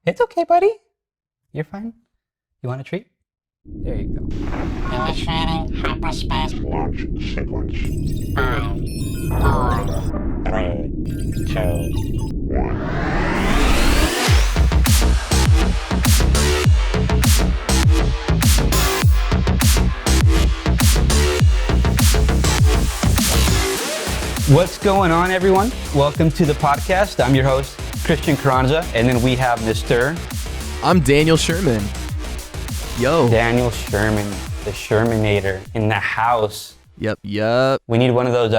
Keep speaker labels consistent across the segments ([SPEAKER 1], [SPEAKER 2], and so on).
[SPEAKER 1] It's okay, buddy. You're fine. You want a treat? There you go.
[SPEAKER 2] Initiating hyperspace
[SPEAKER 3] Launch sequence.
[SPEAKER 2] 5, 4,
[SPEAKER 3] 3, 2, 1.
[SPEAKER 1] What's going on, everyone? Welcome to the podcast. I'm your host, Christian Carranza, and then we have Mr.
[SPEAKER 4] I'm Daniel Sherman. Yo.
[SPEAKER 1] Daniel Sherman, the Shermanator, in the house.
[SPEAKER 4] Yep.
[SPEAKER 1] We need one of those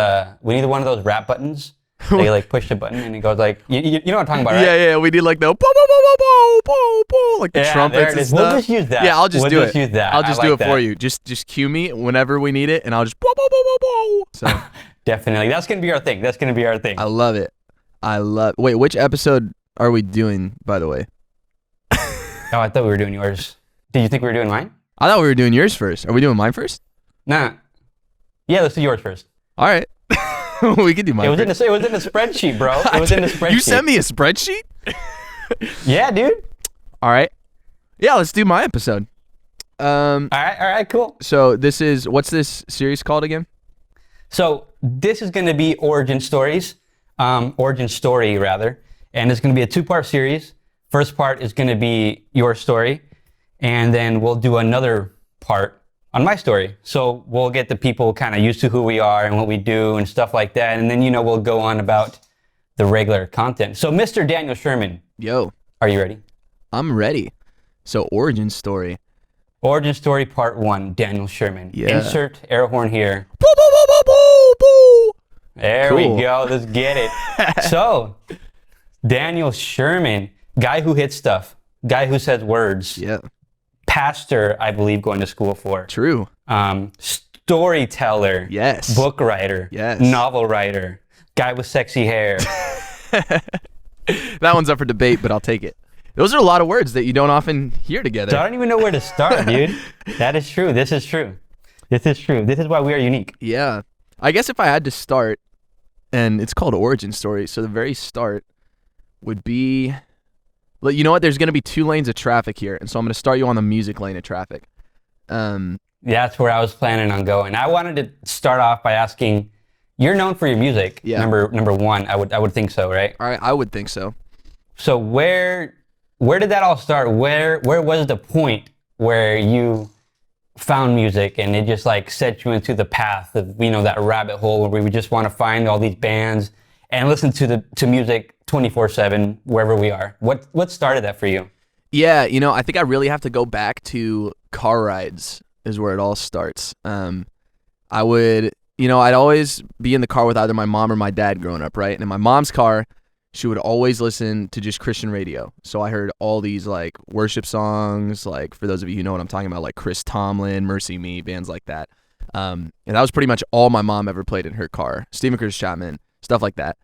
[SPEAKER 1] rap buttons. They like push the button and it goes like, you know what I'm talking about, right?
[SPEAKER 4] Yeah. We need like the po, like the trumpets
[SPEAKER 1] there it
[SPEAKER 4] and
[SPEAKER 1] is.
[SPEAKER 4] stuff.
[SPEAKER 1] We'll just use that.
[SPEAKER 4] Yeah, I'll just do it.
[SPEAKER 1] Use that.
[SPEAKER 4] I'll just
[SPEAKER 1] I
[SPEAKER 4] do
[SPEAKER 1] like
[SPEAKER 4] it for
[SPEAKER 1] that.
[SPEAKER 4] you. Just cue me whenever we need it, and I'll just So
[SPEAKER 1] Definitely. That's going to be our thing.
[SPEAKER 4] I love it. Wait, which episode are we doing, by the way?
[SPEAKER 1] Oh, I thought we were doing yours. Did you think we were doing mine?
[SPEAKER 4] I thought we were doing yours first. Are we doing mine first?
[SPEAKER 1] Nah. Yeah, let's do yours first.
[SPEAKER 4] All right. We can do mine
[SPEAKER 1] It was in
[SPEAKER 4] first.
[SPEAKER 1] the spreadsheet, bro. It was in the spreadsheet.
[SPEAKER 4] You sent me a spreadsheet?
[SPEAKER 1] Yeah, dude.
[SPEAKER 4] All right. Yeah, let's do my episode.
[SPEAKER 1] All right, cool.
[SPEAKER 4] So what's this series called again?
[SPEAKER 1] So this is going to be origin story, rather, and it's going to be a 2-part series. First part is going to be your story, and then we'll do another part on my story. So we'll get the people kind of used to who we are and what we do and stuff like that, and then we'll go on about the regular content. So Mr. Daniel Sherman,
[SPEAKER 4] Yo,
[SPEAKER 1] are you ready?
[SPEAKER 4] I'm ready. So origin story.
[SPEAKER 1] Origin story part 1, Daniel Sherman.
[SPEAKER 4] Yeah.
[SPEAKER 1] Insert air horn here. There
[SPEAKER 4] Cool.
[SPEAKER 1] we go. Let's get it. So, Daniel Sherman, guy who hits stuff, guy who says words,
[SPEAKER 4] Yeah,
[SPEAKER 1] pastor, I believe, going to school for,
[SPEAKER 4] true.
[SPEAKER 1] Storyteller,
[SPEAKER 4] Yes.
[SPEAKER 1] book writer,
[SPEAKER 4] Yes.
[SPEAKER 1] novel writer, guy with sexy hair.
[SPEAKER 4] That one's up for debate, but I'll take it. Those are a lot of words that you don't often hear together.
[SPEAKER 1] So I don't even know where to start, dude. That is true. This is true. This is why we are unique.
[SPEAKER 4] Yeah. I guess if I had to start, and it's called origin story, so the very start would be, well, you know what? There's going to be 2 lanes of traffic here, and so I'm going to start you on the music lane of traffic.
[SPEAKER 1] That's where I was planning on going. I wanted to start off by asking, you're known for your music.
[SPEAKER 4] Yeah.
[SPEAKER 1] Number one, I would think so, right?
[SPEAKER 4] All right, I would think so.
[SPEAKER 1] So where did that all start? Where was the point where you found music and it just like set you into the path of, that rabbit hole where we just want to find all these bands and listen to music 24/7 wherever we are? What started that for you?
[SPEAKER 4] Yeah, I think I really have to go back to car rides is where it all starts. I would, I'd always be in the car with either my mom or my dad growing up, right? And in my mom's car, she would always listen to just Christian radio. So I heard all these like worship songs, like for those of you who know what I'm talking about, like Chris Tomlin, Mercy Me, bands like that. And that was pretty much all my mom ever played in her car. Stephen Chris Chapman, stuff like that.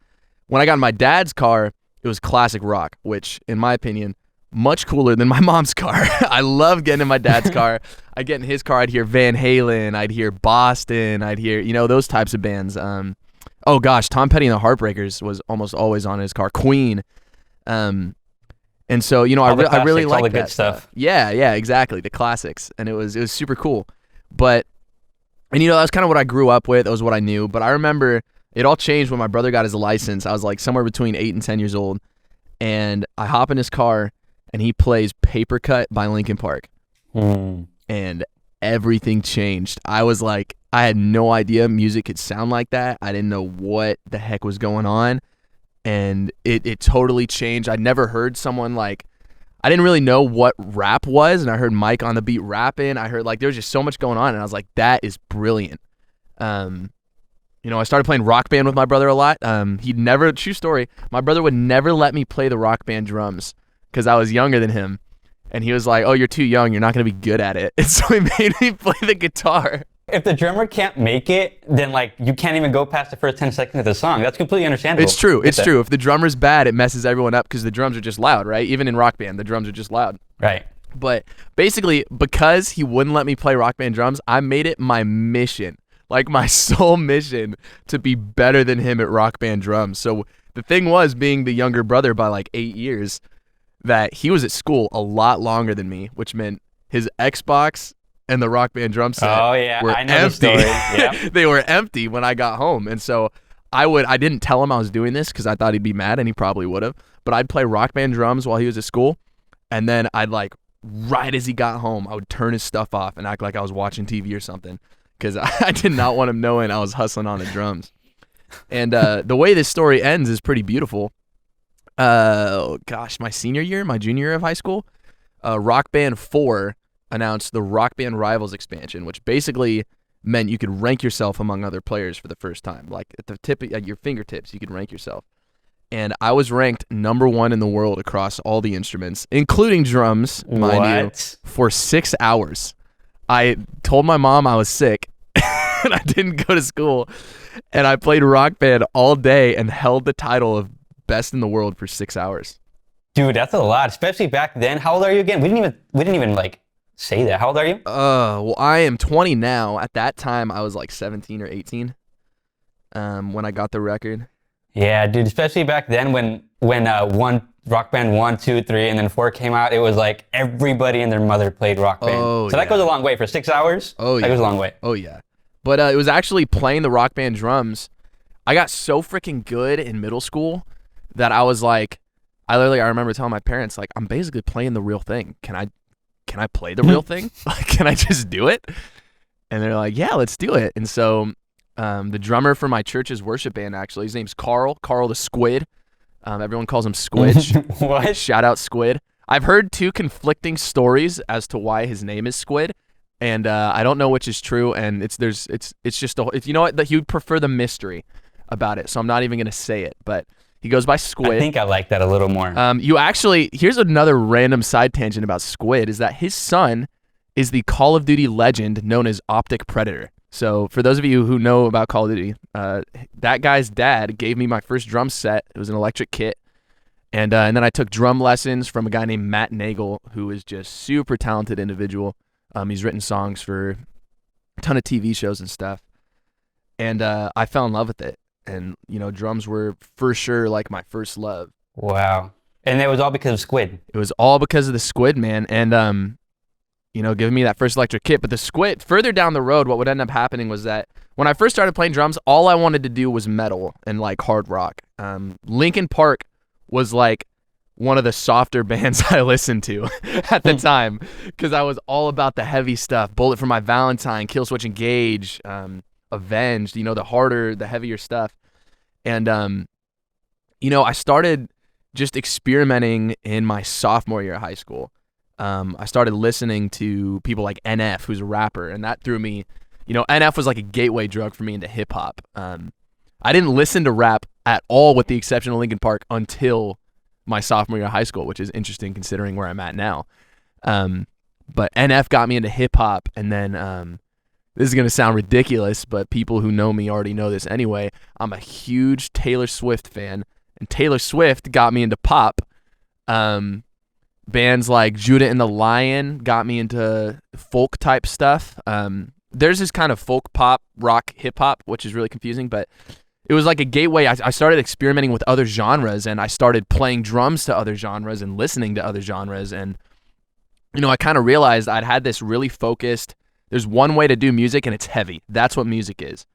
[SPEAKER 4] When I got in my dad's car, it was classic rock, which in my opinion, much cooler than my mom's car. I love getting in my dad's car. I'd get in his car, I'd hear Van Halen, I'd hear Boston, I'd hear, those types of bands. Oh gosh, Tom Petty and the Heartbreakers was almost always on his car. Queen, and so I really like
[SPEAKER 1] all the
[SPEAKER 4] that
[SPEAKER 1] good stuff.
[SPEAKER 4] Yeah, exactly, the classics, and it was super cool. But that was kind of what I grew up with. That was what I knew. But I remember it all changed when my brother got his license. I was like somewhere between 8 and 10 years old, and I hop in his car, and he plays "Paper Cut" by Linkin Park, and everything changed. I was like, I had no idea music could sound like that. I didn't know what the heck was going on. And it totally changed. I'd never heard someone like, I didn't really know what rap was. And I heard Mike on the beat rapping. I heard like, there was just so much going on. And I was like, that is brilliant. I started playing Rock Band with my brother a lot. He'd never, true story, my brother would never let me play the Rock Band drums because I was younger than him. And he was like, oh, you're too young. You're not going to be good at it. And so he made me play the guitar.
[SPEAKER 1] If the drummer can't make it, then like you can't even go past the first 10 seconds of the song. That's completely understandable.
[SPEAKER 4] It's true. It's true. If the drummer's bad, it messes everyone up because the drums are just loud, right? Even in Rock Band, the drums are just loud.
[SPEAKER 1] Right.
[SPEAKER 4] But basically, because he wouldn't let me play Rock Band drums, I made it my mission, like my sole mission, to be better than him at Rock Band drums. So the thing was, being the younger brother by like 8 years, that he was at school a lot longer than me, which meant his Xbox and the Rock Band drum set were
[SPEAKER 1] I know
[SPEAKER 4] empty.
[SPEAKER 1] the story. Yeah.
[SPEAKER 4] They were empty when I got home. And so I didn't tell him I was doing this because I thought he'd be mad, and he probably would have. But I'd play Rock Band drums while he was at school, and then I'd like right as he got home, I would turn his stuff off and act like I was watching TV or something because I did not want him knowing I was hustling on the drums. And the way this story ends is pretty beautiful. My junior year of high school, Rock Band 4 announced the Rock Band Rivals expansion, which basically meant you could rank yourself among other players for the first time. Like at your fingertips, you could rank yourself. And I was ranked number 1 in the world across all the instruments, including drums, mind you, for 6 hours. I told my mom I was sick and I didn't go to school, and I played Rock Band all day and held the title of best in the world for 6 hours.
[SPEAKER 1] Dude, that's a lot, especially back then. How old are you again? We didn't even like say that. How old are you?
[SPEAKER 4] Well, I am 20 now. At that time, I was like 17 or 18 when I got the record.
[SPEAKER 1] Yeah, dude, especially back then when one Rock Band 1, 2, 3, and then 4 came out, it was like everybody and their mother played Rock Band.
[SPEAKER 4] Oh,
[SPEAKER 1] so that goes a long way. For 6 hours,
[SPEAKER 4] that
[SPEAKER 1] goes a long way.
[SPEAKER 4] Oh, yeah. But it was actually playing the Rock Band drums. I got so freaking good in middle school that I was like, I remember telling my parents, like, I'm basically playing the real thing. Can I play the real thing? Like, can I just do it? And they're like, yeah, let's do it. And so the drummer for my church's worship band, actually, his name's Carl the Squid. Everyone calls him Squid.
[SPEAKER 1] What?
[SPEAKER 4] Shout out Squid. I've heard 2 conflicting stories as to why his name is Squid, and I don't know which is true. And it's just you know what, he would prefer the mystery about it, so I'm not even gonna say it. But he goes by Squid.
[SPEAKER 1] I think I like that a little more.
[SPEAKER 4] Here's another random side tangent about Squid, is that his son is the Call of Duty legend known as Optic Predator. So for those of you who know about Call of Duty, that guy's dad gave me my first drum set. It was an electric kit. And then I took drum lessons from a guy named Matt Nagel, who is just super talented individual. He's written songs for a ton of TV shows and stuff. And I fell in love with it. And, drums were for sure like my first love.
[SPEAKER 1] Wow. And it was all because of Squid.
[SPEAKER 4] It was all because of the Squid, man. And, giving me that first electric kit. But the Squid, further down the road, what would end up happening was that when I first started playing drums, all I wanted to do was metal and like hard rock. Linkin Park was like one of the softer bands I listened to at the time, because I was all about the heavy stuff. Bullet for My Valentine, Killswitch Engage, Avenged, the heavier stuff. And, I started just experimenting in my sophomore year of high school. I started listening to people like NF, who's a rapper, and that threw me, NF was like a gateway drug for me into hip hop. I didn't listen to rap at all, with the exception of Linkin Park, until my sophomore year of high school, which is interesting considering where I'm at now. But NF got me into hip hop, and then this is going to sound ridiculous, but people who know me already know this anyway. I'm a huge Taylor Swift fan, and Taylor Swift got me into pop. Bands like Judah and the Lion got me into folk type stuff. There's this kind of folk pop, rock, hip hop, which is really confusing, but it was like a gateway. I started experimenting with other genres, and I started playing drums to other genres and listening to other genres. And, I kind of realized I'd had this really focused, there's one way to do music, and it's heavy. That's what music is.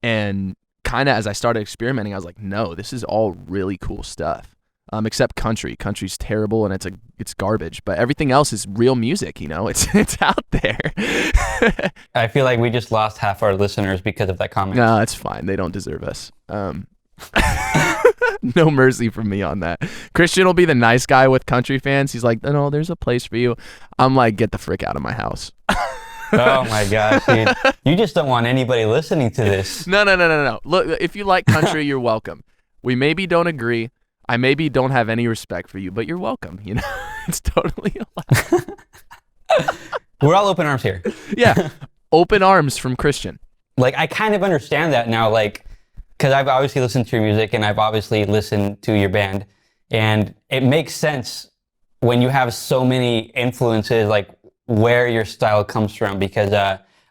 [SPEAKER 4] And kind of as I started experimenting, I was like, no, this is all really cool stuff. Except country. Country's terrible, and it's garbage. But everything else is real music, It's out there.
[SPEAKER 1] I feel like we just lost half our listeners because of that comment.
[SPEAKER 4] No, it's fine. They don't deserve us. No mercy from me on that. Christian will be the nice guy with country fans. He's like, no, there's a place for you. I'm like, get the frick out of my house.
[SPEAKER 1] Oh my gosh, dude. You just don't want anybody listening to this.
[SPEAKER 4] No. Look, if you like country, you're welcome. We maybe don't agree. I maybe don't have any respect for you, but you're welcome. It's totally allowed.
[SPEAKER 1] We're all open arms here.
[SPEAKER 4] Yeah, open arms from Christian.
[SPEAKER 1] Like, I kind of understand that now, like, because I've obviously listened to your music, and I've obviously listened to your band, and it makes sense when you have so many influences, like where your style comes from. Because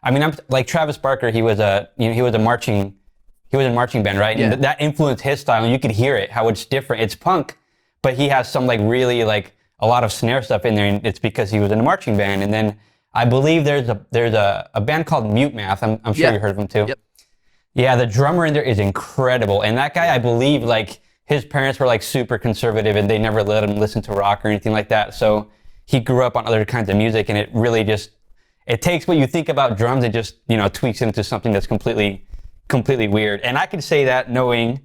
[SPEAKER 1] I'm like Travis Barker. He was a marching band, right?
[SPEAKER 4] Yeah.
[SPEAKER 1] And that influenced his style, and you could hear it, how it's different. It's punk, but he has some like really like a lot of snare stuff in there, and it's because he was in a marching band. And then I believe there's a band called Mute Math. I'm sure
[SPEAKER 4] Yeah.
[SPEAKER 1] you heard of them too.
[SPEAKER 4] Yep.
[SPEAKER 1] Yeah, the drummer in there is incredible. And that guy, I believe, like, his parents were like super conservative and they never let him listen to rock or anything like that. So he grew up on other kinds of music, and it really just, it takes what you think about drums and just, you know, tweaks it into something that's completely weird. And I can say that knowing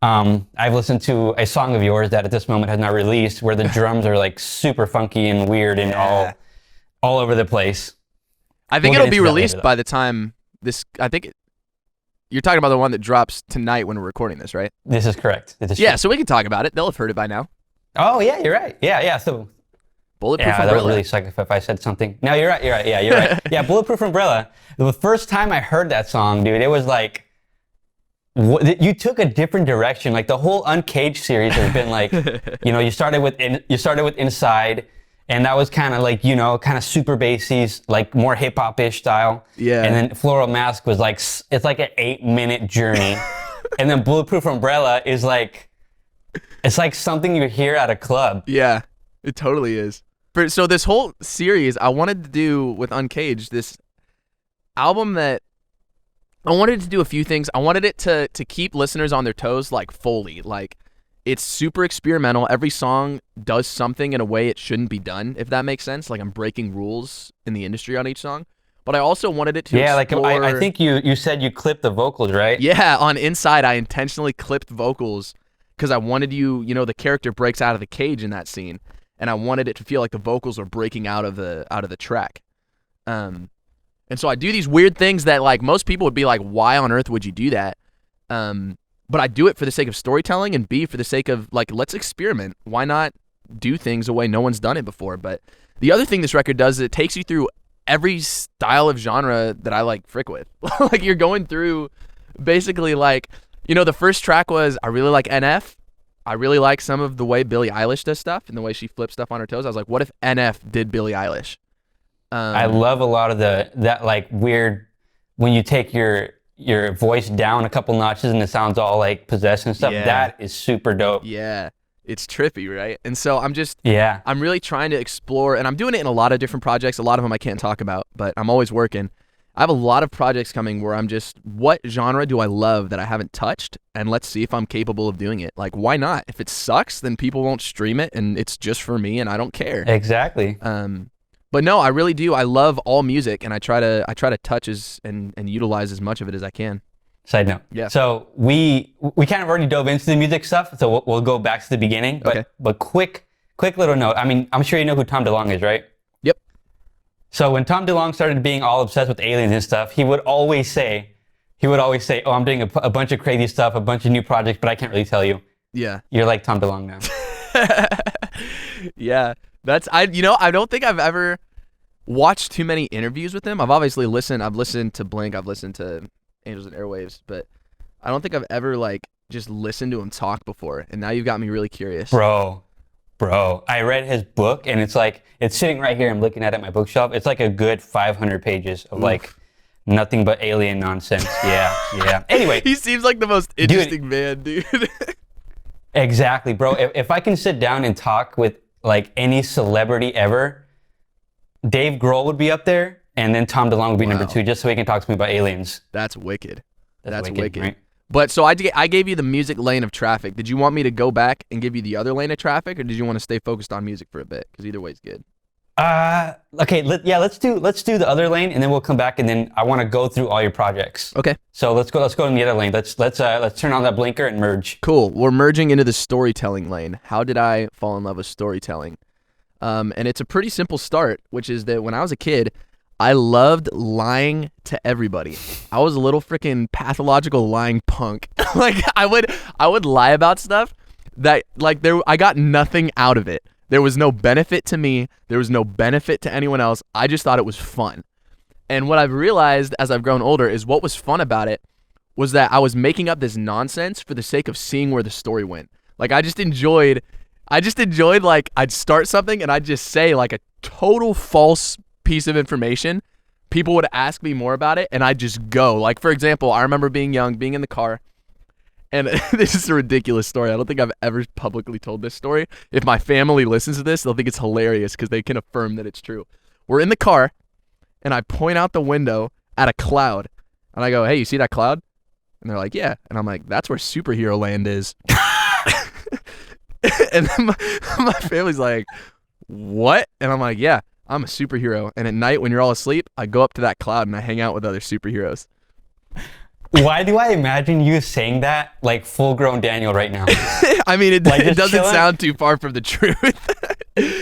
[SPEAKER 1] I've listened to a song of yours that at this moment has not released, where the drums are like super funky and weird and all over the place.
[SPEAKER 4] I think
[SPEAKER 1] We'll
[SPEAKER 4] it'll
[SPEAKER 1] get
[SPEAKER 4] be
[SPEAKER 1] into that
[SPEAKER 4] released
[SPEAKER 1] later,
[SPEAKER 4] by the time this. I think you're talking about the one that drops tonight when we're recording this, right?
[SPEAKER 1] This is correct. This is
[SPEAKER 4] Yeah,
[SPEAKER 1] true.
[SPEAKER 4] so we can talk about it. They'll have heard it by now.
[SPEAKER 1] Oh yeah, you're right. Yeah. So
[SPEAKER 4] Bulletproof
[SPEAKER 1] yeah, that
[SPEAKER 4] Umbrella.
[SPEAKER 1] would really suck if I said something. No, you're right. Yeah, you're right. Yeah, Bulletproof Umbrella. The first time I heard that song, dude, it was like, you took a different direction. Like the whole Uncaged series has been like, you know, you started with Inside, and that was kind of like, you know, kind of super bassy, like more hip hop-ish style.
[SPEAKER 4] Yeah.
[SPEAKER 1] And then Floral Mask was like, it's like an 8-minute journey. And then Bulletproof Umbrella is like, it's like something you hear at a club.
[SPEAKER 4] Yeah, it totally is. So this whole series, I wanted to do with Uncaged, this album that I wanted to do a few things. I wanted it to keep listeners on their toes, like Foley. Like, it's super experimental. Every song does something in a way it shouldn't be done, if that makes sense. Like, I'm breaking rules in the industry on each song. But I also wanted it to explore...
[SPEAKER 1] I think you said you clipped the vocals, right?
[SPEAKER 4] Yeah, on Inside, I intentionally clipped vocals because I wanted you know, the character breaks out of the cage in that scene, and I wanted it to feel like the vocals are breaking out of the track. And so I do these weird things that, like, most people would be like, why on earth would you do that? But I do it for the sake of storytelling, and B, for the sake of, like, let's experiment. Why not do things the way no one's done it before? But the other thing this record does is it takes you through every style of genre that I, like, frick with. Like, you're going through basically, like, you know, the first track was, I really like NF. I really like some of the way Billie Eilish does stuff and the way she flips stuff on her toes. I was like, what if NF did Billie Eilish?
[SPEAKER 1] I love a lot of that like weird, when you take your voice down a couple notches and it sounds all like possessed and stuff.
[SPEAKER 4] Yeah.
[SPEAKER 1] That is super dope.
[SPEAKER 4] Yeah, it's trippy, right? And so
[SPEAKER 1] Yeah.
[SPEAKER 4] I'm really trying to explore, and I'm doing it in a lot of different projects. A lot of them I can't talk about, but I'm always working. I have a lot of projects coming where I'm just, what genre do I love that I haven't touched? And let's see if I'm capable of doing it. Like, why not? If it sucks, then people won't stream it, and it's just for me, and I don't care.
[SPEAKER 1] Exactly.
[SPEAKER 4] But no, I really do. I love all music, and I try to touch and utilize as much of it as I can.
[SPEAKER 1] Side note.
[SPEAKER 4] Yeah.
[SPEAKER 1] So we kind of already dove into the music stuff, so we'll go back to the beginning. But
[SPEAKER 4] Okay.
[SPEAKER 1] but quick little note. I mean, I'm sure you know who Tom DeLonge is, right?
[SPEAKER 4] Yep.
[SPEAKER 1] So when Tom DeLonge started being all obsessed with aliens and stuff, he would always say, "Oh, I'm doing a bunch of crazy stuff, a bunch of new projects, but I can't really tell you."
[SPEAKER 4] Yeah.
[SPEAKER 1] You're like Tom DeLonge now.
[SPEAKER 4] Yeah. I don't think I've ever watched too many interviews with him. I've listened to Blink, I've listened to Angels and Airwaves, but I don't think I've ever like just listened to him talk before. And now you've got me really curious.
[SPEAKER 1] Bro, I read his book, and it's like, it's sitting right here. I'm looking at it on my bookshelf. It's like a good 500 pages of like nothing but alien nonsense. Yeah. Anyway.
[SPEAKER 4] He seems like the most interesting man, dude.
[SPEAKER 1] Exactly, bro. If I can sit down and talk with like any celebrity ever, Dave Grohl would be up there, and then Tom DeLonge would be number 2, just so he can talk to me about aliens.
[SPEAKER 4] That's wicked. That's
[SPEAKER 1] wicked,
[SPEAKER 4] wicked.
[SPEAKER 1] right?
[SPEAKER 4] But so I gave you the music lane of traffic. Did you want me to go back and give you the other lane of traffic, or did you want to stay focused on music for a bit? Because either way is good.
[SPEAKER 1] Okay. Let's do the other lane, and then we'll come back, and then I want to go through all your projects.
[SPEAKER 4] Okay.
[SPEAKER 1] So let's go in the other lane. Let's turn on that blinker and merge.
[SPEAKER 4] Cool. We're merging into the storytelling lane. How did I fall in love with storytelling? And it's a pretty simple start, which is that when I was a kid, I loved lying to everybody. I was a little freaking pathological lying punk. Like I would lie about stuff that I got nothing out of it. There was no benefit to me. There was no benefit to anyone else. I just thought it was fun. And what I've realized as I've grown older is what was fun about it was that I was making up this nonsense for the sake of seeing where the story went. Like I just enjoyed like I'd start something and I'd just say like a total false piece of information. People would ask me more about it and I'd just go. Like for example, I remember being young, being in the car, And this is a ridiculous story. I don't think I've ever publicly told this story. If my family listens to this, they'll think it's hilarious because they can affirm that it's true. We're in the car, and I point out the window at a cloud, and I go, "Hey, you see that cloud?" And they're like, "Yeah." And I'm like, "That's where superhero land is." And then my family's like, "What?" And I'm like, "Yeah, I'm a superhero. And at night when you're all asleep, I go up to that cloud and I hang out with other superheroes."
[SPEAKER 1] Why do I imagine you saying that like full-grown Daniel right now?
[SPEAKER 4] I mean, it doesn't
[SPEAKER 1] chilling?
[SPEAKER 4] sound too far from the truth.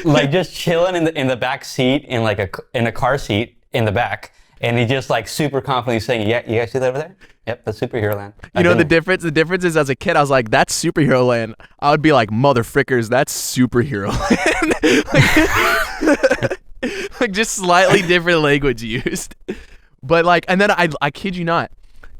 [SPEAKER 1] Like just chilling in the back seat in a car seat in the back, and he just like super confidently saying, "Yeah, you guys see that over there? Yep, that's superhero land."
[SPEAKER 4] You know the difference? The difference is, as a kid, I was like, "That's superhero land." I would be like, "Mother frickers, that's superhero land." like just slightly different language used. But like, and then I kid you not,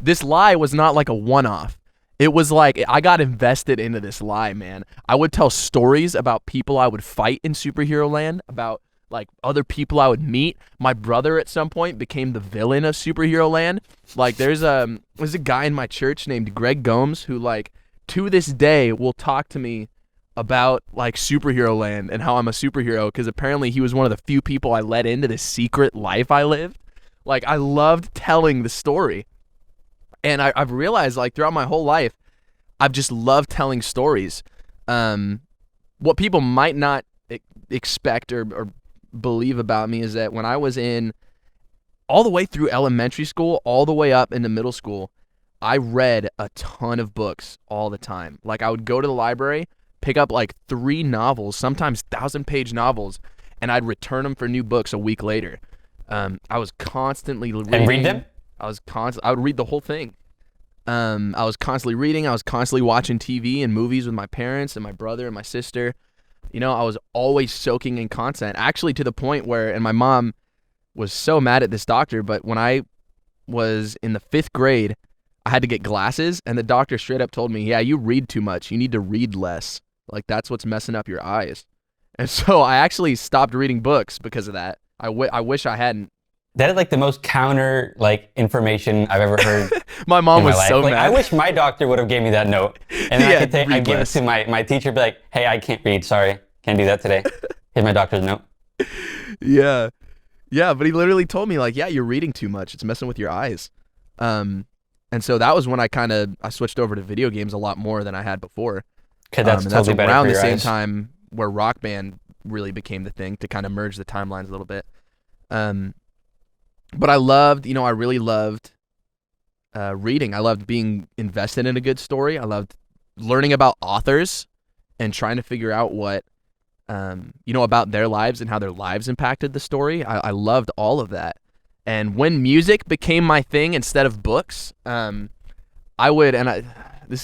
[SPEAKER 4] this lie was not like a one-off. It was like, I got invested into this lie, man. I would tell stories about people I would fight in superhero land, about like other people I would meet. My brother at some point became the villain of superhero land. Like there's a guy in my church named Greg Gomes who like to this day will talk to me about like superhero land and how I'm a superhero, because apparently he was one of the few people I let into this secret life I lived. Like I loved telling the story. And I've realized like throughout my whole life, I've just loved telling stories. What people might not expect or believe about me is that when I was in all the way through elementary school, all the way up into middle school, I read a ton of books all the time. Like I would go to the library, pick up like 3 novels, sometimes 1,000-page novels, and I'd return them for new books a week later. I was constantly reading.
[SPEAKER 1] And read them?
[SPEAKER 4] I would read the whole thing. I was constantly reading. I was constantly watching TV and movies with my parents and my brother and my sister. You know, I was always soaking in content, actually to the point where, and my mom was so mad at this doctor, but when I was in the 5th grade, I had to get glasses, and the doctor straight up told me, "Yeah, you read too much. You need to read less. Like, that's what's messing up your eyes." And so I actually stopped reading books because of that. I wish I hadn't.
[SPEAKER 1] That is like the most counter like information I've ever heard.
[SPEAKER 4] My mom
[SPEAKER 1] in my
[SPEAKER 4] was
[SPEAKER 1] life.
[SPEAKER 4] so
[SPEAKER 1] like,
[SPEAKER 4] mad.
[SPEAKER 1] I wish my doctor would have gave me that note, and then
[SPEAKER 4] Yeah,
[SPEAKER 1] I'd give it
[SPEAKER 4] less.
[SPEAKER 1] to my teacher, be like, "Hey, I can't read. Sorry, can't do that today. Here's my doctor's note."
[SPEAKER 4] Yeah, but he literally told me like, "Yeah, you're reading too much. It's messing with your eyes." And so that was when I switched over to video games a lot more than I had before.
[SPEAKER 1] Because that's
[SPEAKER 4] And
[SPEAKER 1] totally
[SPEAKER 4] that's
[SPEAKER 1] better
[SPEAKER 4] around
[SPEAKER 1] for
[SPEAKER 4] the
[SPEAKER 1] your
[SPEAKER 4] same
[SPEAKER 1] eyes.
[SPEAKER 4] time where Rock Band really became the thing to kind of merge the timelines a little bit. But I really loved reading. I loved being invested in a good story. I loved learning about authors and trying to figure out what, about their lives and how their lives impacted the story. I loved all of that. And when music became my thing instead of books, this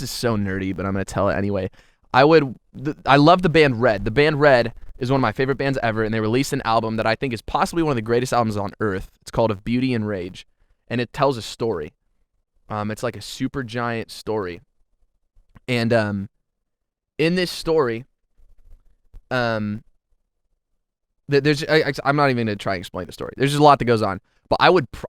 [SPEAKER 4] is so nerdy, but I'm going to tell it anyway. I love the band Red. The band Red is one of my favorite bands ever, and they released an album that I think is possibly one of the greatest albums on earth. It's called Of Beauty and Rage, and it tells a story. It's like a super giant story. And in this story, I'm not even going to try and explain the story. There's just a lot that goes on. But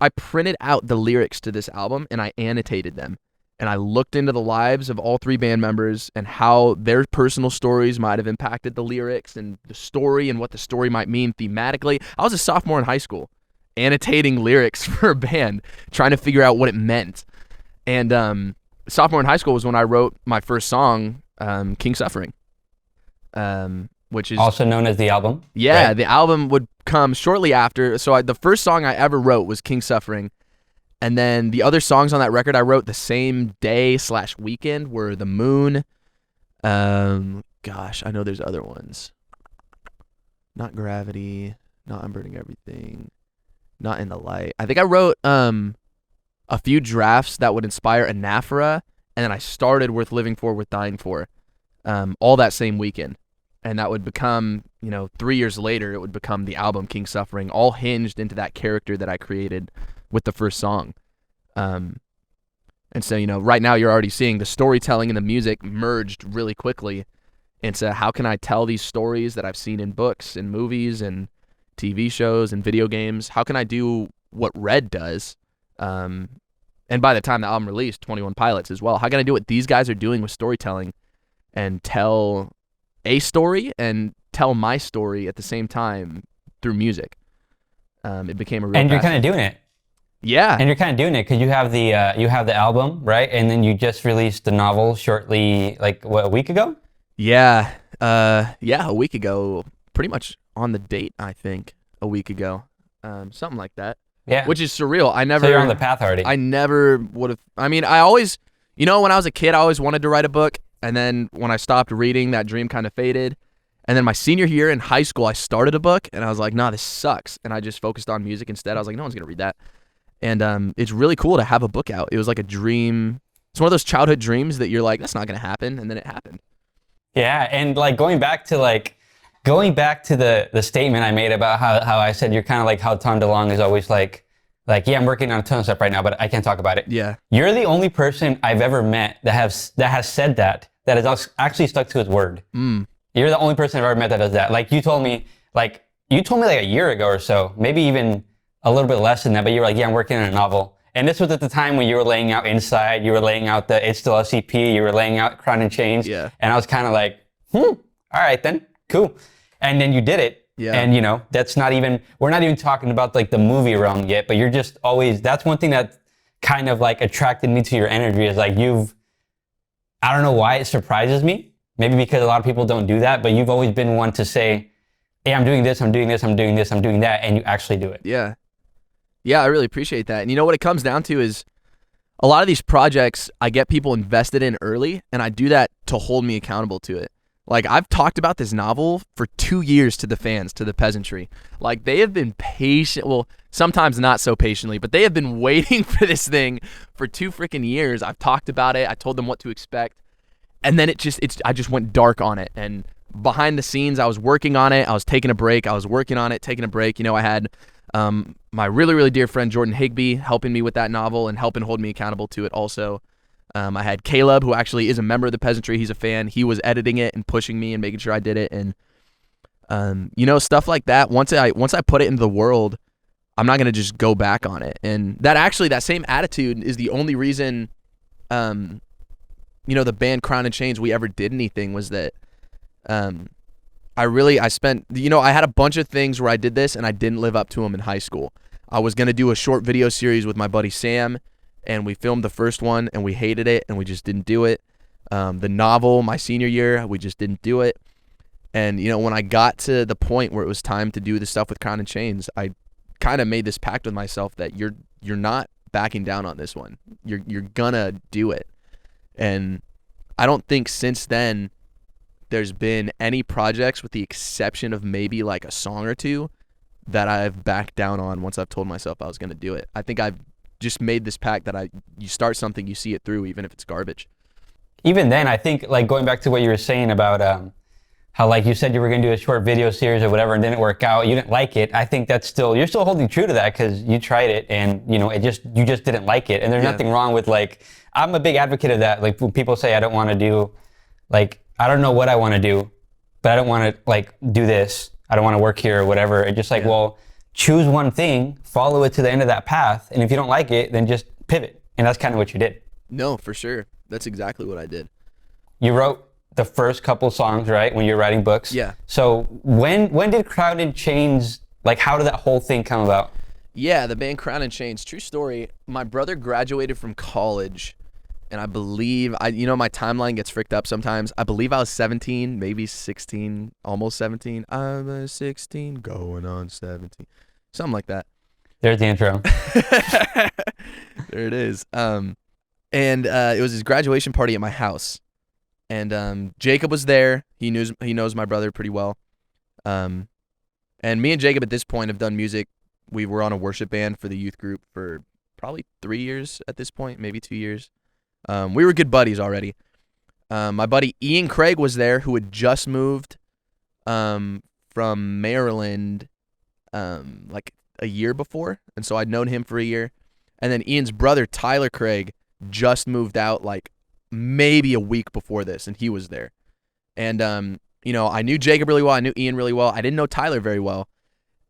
[SPEAKER 4] I printed out the lyrics to this album, and I annotated them. And I looked into the lives of all 3 band members and how their personal stories might have impacted the lyrics and the story and what the story might mean thematically. I was a sophomore in high school, annotating lyrics for a band, trying to figure out what it meant. And sophomore in high school was when I wrote my first song, King Suffering, which is
[SPEAKER 1] Also known as the album.
[SPEAKER 4] yeah,
[SPEAKER 1] right?
[SPEAKER 4] The album would come shortly after. So the first song I ever wrote was King Suffering. And then the other songs on that record I wrote the same day/weekend were The Moon. I know there's other ones. Not Gravity, not Unburdening Everything, not In the Light. I think I wrote a few drafts that would inspire Anaphora, and then I started Worth Living For, Worth Dying For, all that same weekend. And that would become, 3 years later, it would become the album King Suffering, all hinged into that character that I created with the first song. And so, right now you're already seeing the storytelling and the music merged really quickly into how can I tell these stories that I've seen in books and movies and TV shows and video games? How can I do what Red does, And by the time the album released, 21 Pilots as well. How can I do what these guys are doing with storytelling and tell a story and tell my story at the same time through music? It became a real
[SPEAKER 1] And you're
[SPEAKER 4] passion.
[SPEAKER 1] kind of doing it.
[SPEAKER 4] Yeah.
[SPEAKER 1] And you're kind of doing it because you have the album, right? And then you just released the novel shortly, like what, a week ago?
[SPEAKER 4] Yeah. A week ago. Pretty much on the date, I think. A week ago. Something like that.
[SPEAKER 1] Yeah.
[SPEAKER 4] Which is surreal.
[SPEAKER 1] So you're on the path already.
[SPEAKER 4] I never would have. I mean, I always, when I was a kid, I always wanted to write a book. And then when I stopped reading, that dream kind of faded. And then my senior year in high school, I started a book, and I was like, nah, this sucks. And I just focused on music instead. I was like, no one's going to read that. And it's really cool to have a book out. It was like a dream. It's one of those childhood dreams that you're like, that's not going to happen. And then it happened.
[SPEAKER 1] Yeah, and like going back to the statement I made about how I said you're kind of like how Tom DeLonge is always like, yeah, I'm working on a ton of stuff right now, but I can't talk about it.
[SPEAKER 4] Yeah.
[SPEAKER 1] You're the only person I've ever met that has said that has actually stuck to his word. You're the only person I've ever met that does that. Like you told me like a year ago or so, maybe even a little bit less than that, but you were like, yeah, I'm working on a novel. And this was at the time when you were laying out Inside, you were laying out the It's Still SCP, you were laying out Crown and Chains.
[SPEAKER 4] Yeah.
[SPEAKER 1] And I was kind of like, all right then, cool. And then you did it.
[SPEAKER 4] Yeah.
[SPEAKER 1] And we're not even talking about like the movie realm yet, but you're just always, that's one thing that kind of like attracted me to your energy is like I don't know why it surprises me. Maybe because a lot of people don't do that, but you've always been one to say, hey, I'm doing this, I'm doing this, I'm doing this, I'm doing that, and you actually do it.
[SPEAKER 4] Yeah. Yeah, I really appreciate that. And you know what it comes down to is a lot of these projects I get people invested in early, and I do that to hold me accountable to it. Like, I've talked about this novel for 2 years to the fans, to the peasantry. Like, they have been patient, well, sometimes not so patiently, but they have been waiting for this thing for 2 freaking years. I've talked about it. I told them what to expect. And then I just went dark on it. And behind the scenes, I was working on it. I was taking a break. I was working on it, taking a break. I had my really, really dear friend Jordan Higbee helping me with that novel and helping hold me accountable to it also. I had Caleb, who actually is a member of the peasantry. He's a fan. He was editing it and pushing me and making sure I did it. And, stuff like that. Once I put it into the world, I'm not going to just go back on it. And that same attitude is the only reason, the band Crown and Chains, we ever did anything was that I spent, I had a bunch of things where I did this and I didn't live up to them in high school. I was going to do a short video series with my buddy Sam, and we filmed the first one and we hated it and we just didn't do it. The novel, my senior year, we just didn't do it. And, when I got to the point where it was time to do the stuff with Crown and Chains, I kind of made this pact with myself that you're not backing down on this one. You're gonna do it. And I don't think since then there's been any projects, with the exception of maybe like a song or two, that I've backed down on once I've told myself I was going to do it. I think I've just made this pact that you start something, you see it through, even if it's garbage.
[SPEAKER 1] Even then, I think like going back to what you were saying about how like you said you were going to do a short video series or whatever and didn't work out, you didn't like it. I think you're still holding true to that because you tried it and you just didn't like it. And there's nothing wrong with like, I'm a big advocate of that. Like when people say I don't want to do, like, I don't know what I want to do, but I don't want to like do this. I don't want to work here or whatever. It's just like, well, choose one thing, follow it to the end of that path. And if you don't like it, then just pivot. And that's kind of what you did.
[SPEAKER 4] No, for sure. That's exactly what I did.
[SPEAKER 1] You wrote the first couple songs, right? When you were writing books.
[SPEAKER 4] Yeah.
[SPEAKER 1] So when did Crown and Chains, like how did that whole thing come about?
[SPEAKER 4] Yeah, the band Crown and Chains. True story. My brother graduated from college, and I believe, my timeline gets fricked up sometimes. I believe I was 17, maybe 16, almost 17. I was 16, going on 17. Something like that.
[SPEAKER 1] There's the intro.
[SPEAKER 4] There it is. And it was his graduation party at my house. And Jacob was there. He knows my brother pretty well. And me and Jacob at this point have done music. We were on a worship band for the youth group for probably 3 years at this point, maybe 2 years. We were good buddies already. My buddy Ian Craig was there, who had just moved from Maryland like a year before. And so I'd known him for a year. And then Ian's brother, Tyler Craig, just moved out like maybe a week before this, and he was there. And I knew Jacob really well. I knew Ian really well. I didn't know Tyler very well.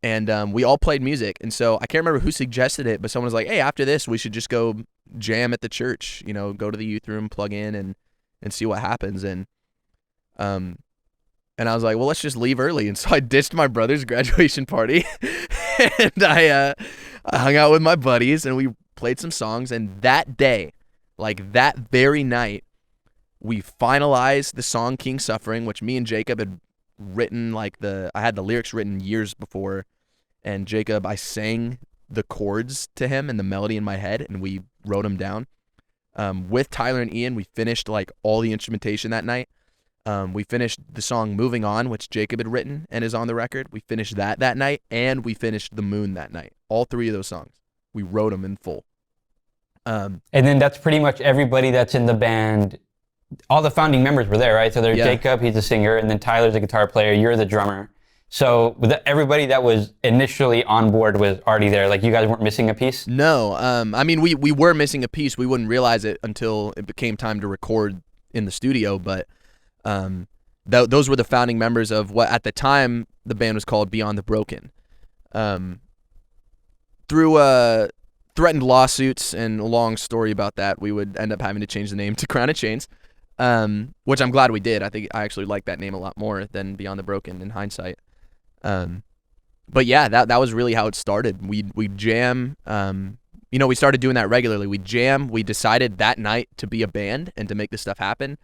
[SPEAKER 4] and we all played music. And so I can't remember who suggested it, but someone was like, hey, after this, we should just go jam at the church, go to the youth room, plug in, and see what happens. And I was like, well, let's just leave early. And so I ditched my brother's graduation party, and I hung out with my buddies, and we played some songs. And that day, like that very night, we finalized the song King Suffering, which me and Jacob had written. I had the lyrics written years before, and Jacob, I sang the chords to him and the melody in my head, and we wrote them down. With Tyler and Ian, we finished like all the instrumentation that night. We finished the song Moving On, which Jacob had written and is on the record. We finished that night, and we finished The Moon that night. All three of those songs. We wrote them in full.
[SPEAKER 1] And then that's pretty much everybody that's in the band. All the founding members were there, right? So there's Jacob, he's the singer, and then Tyler's the guitar player, you're the drummer. So everybody that was initially on board was already there. Like, you guys weren't missing a piece?
[SPEAKER 4] No. I mean, we were missing a piece. We wouldn't realize it until it became time to record in the studio, but those were the founding members of what at the time the band was called Beyond the Broken. Through threatened lawsuits and a long story about that, we would end up having to change the name to Crown of Chains, which I'm glad we did. I think I actually like that name a lot more than Beyond the Broken in hindsight. But yeah, that was really how it started. We'd jam. We started doing that regularly. We'd jam. We decided that night to be a band and to make this stuff happen.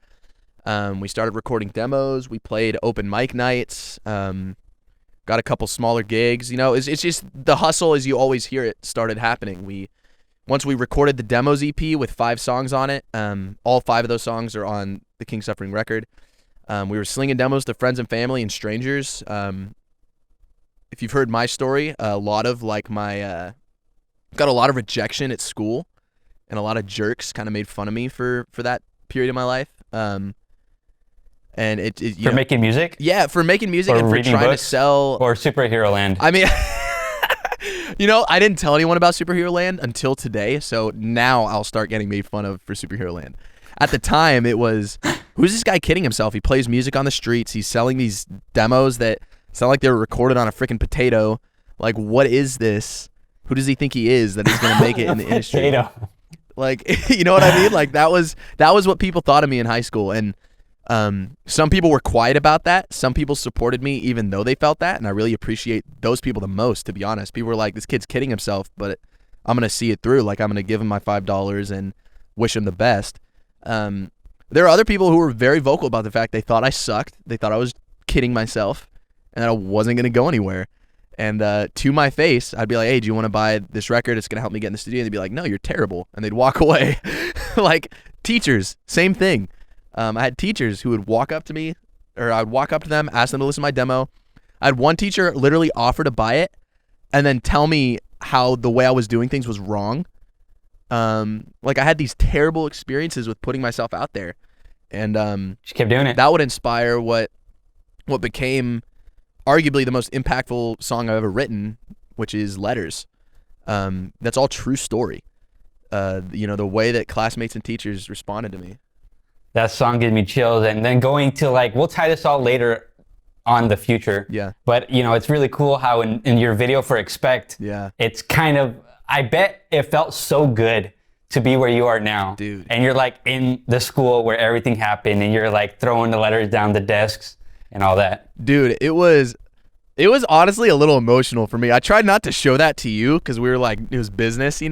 [SPEAKER 4] We started recording demos. We played open mic nights. Got a couple smaller gigs. It's just the hustle, as you always hear it, started happening. Once we recorded the demos EP with 5 songs on it. All 5 of those songs are on the King Suffering record. We were slinging demos to friends and family and strangers. If you've heard my story, a lot of got a lot of rejection at school, and a lot of jerks kind of made fun of me for that period of my life. And
[SPEAKER 1] for making music?
[SPEAKER 4] Yeah, for making music,
[SPEAKER 1] or
[SPEAKER 4] and for
[SPEAKER 1] reading
[SPEAKER 4] trying
[SPEAKER 1] books,
[SPEAKER 4] to sell.
[SPEAKER 1] Or Superhero Land.
[SPEAKER 4] I mean, I didn't tell anyone about Superhero Land until today, so now I'll start getting made fun of for Superhero Land. At the time, it was, who's this guy kidding himself? He plays music on the streets. He's selling these demos that sound like they were recorded on a freaking potato. Like, what is this? Who does he think he is that he's going to make it in the industry?
[SPEAKER 1] Potato.
[SPEAKER 4] Like, you know what I mean? Like, that was what people thought of me in high school. And some people were quiet about that. Some people supported me even though they felt that, and I really appreciate those people the most, to be honest. People were like, this kid's kidding himself, but I'm going to see it through. Like, I'm going to give him my $5 and wish him the best. There are other people who were very vocal about the fact they thought I sucked. They thought I was kidding myself and that I wasn't going to go anywhere. And to my face, I'd be like, hey, do you want to buy this record? It's going to help me get in the studio. And they'd be like, no, you're terrible. And they'd walk away. Like, teachers, same thing. I had teachers who would walk up to me, or I would walk up to them, ask them to listen to my demo. I had one teacher literally offer to buy it and then tell me how the way I was doing things was wrong. I had these terrible experiences with putting myself out there. And
[SPEAKER 1] just kept doing it.
[SPEAKER 4] That would inspire what became arguably the most impactful song I've ever written, which is Letters. That's all true story. The way that classmates and teachers responded to me.
[SPEAKER 1] That song gives me chills. And then going to we'll tie this all later on the future.
[SPEAKER 4] Yeah.
[SPEAKER 1] But it's really cool how in your video for Expect, it's kind of, I bet it felt so good to be where you are now.
[SPEAKER 4] Dude.
[SPEAKER 1] And you're in the school where everything happened, and you're throwing the letters down the desks and all that.
[SPEAKER 4] Dude, it was honestly a little emotional for me. I tried not to show that to you because we were it was business,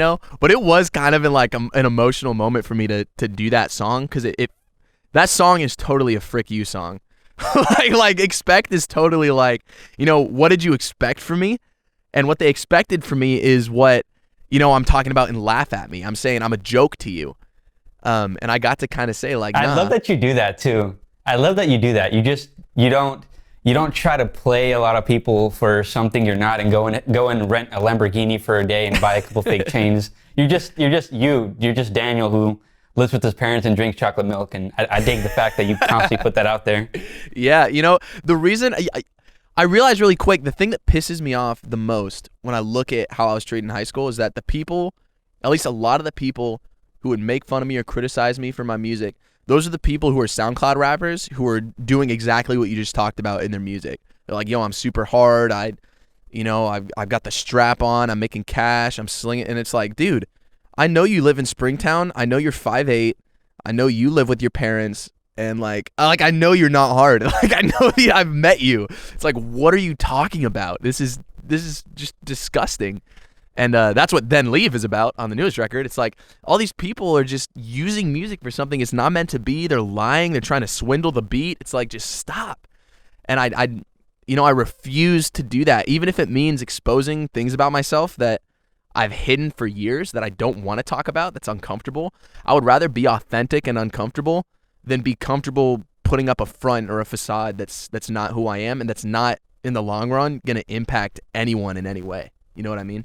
[SPEAKER 4] but it was kind of in an emotional moment for me to do that song, because that song is totally a frick you song. Expect is totally what did you expect from me? And what they expected from me is what, I'm talking about in Laugh at Me. I'm saying I'm a joke to you. And I got to kind of say nah.
[SPEAKER 1] I love that you do that too. I love that you do that. You don't try to play a lot of people for something you're not, and go and rent a Lamborghini for a day and buy a couple fake chains. You're just Daniel, who lives with his parents and drinks chocolate milk. And I dig the fact that you constantly put that out there.
[SPEAKER 4] Yeah. The reason I realized really quick, the thing that pisses me off the most when I look at how I was treated in high school is that the people, at least a lot of the people who would make fun of me or criticize me for my music, those are the people who are SoundCloud rappers who are doing exactly what you just talked about in their music. They're like, yo, I'm super hard. I've got the strap on, I'm making cash, I'm slinging, and it's like, dude, I know you live in Springtown, I know you're 5'8", I know you live with your parents, and like I know you're not hard. Like I know I've met you. It's like, what are you talking about? This is just disgusting. And that's what Then Leave is about on the newest record. It's like all these people are just using music for something it's not meant to be. They're lying. They're trying to swindle the beat. It's like, just stop. And I refuse to do that, even if it means exposing things about myself that I've hidden for years that I don't want to talk about, that's uncomfortable. I would rather be authentic and uncomfortable than be comfortable putting up a front or a facade that's not who I am and that's not, in the long run, going to impact anyone in any way. You know what I mean?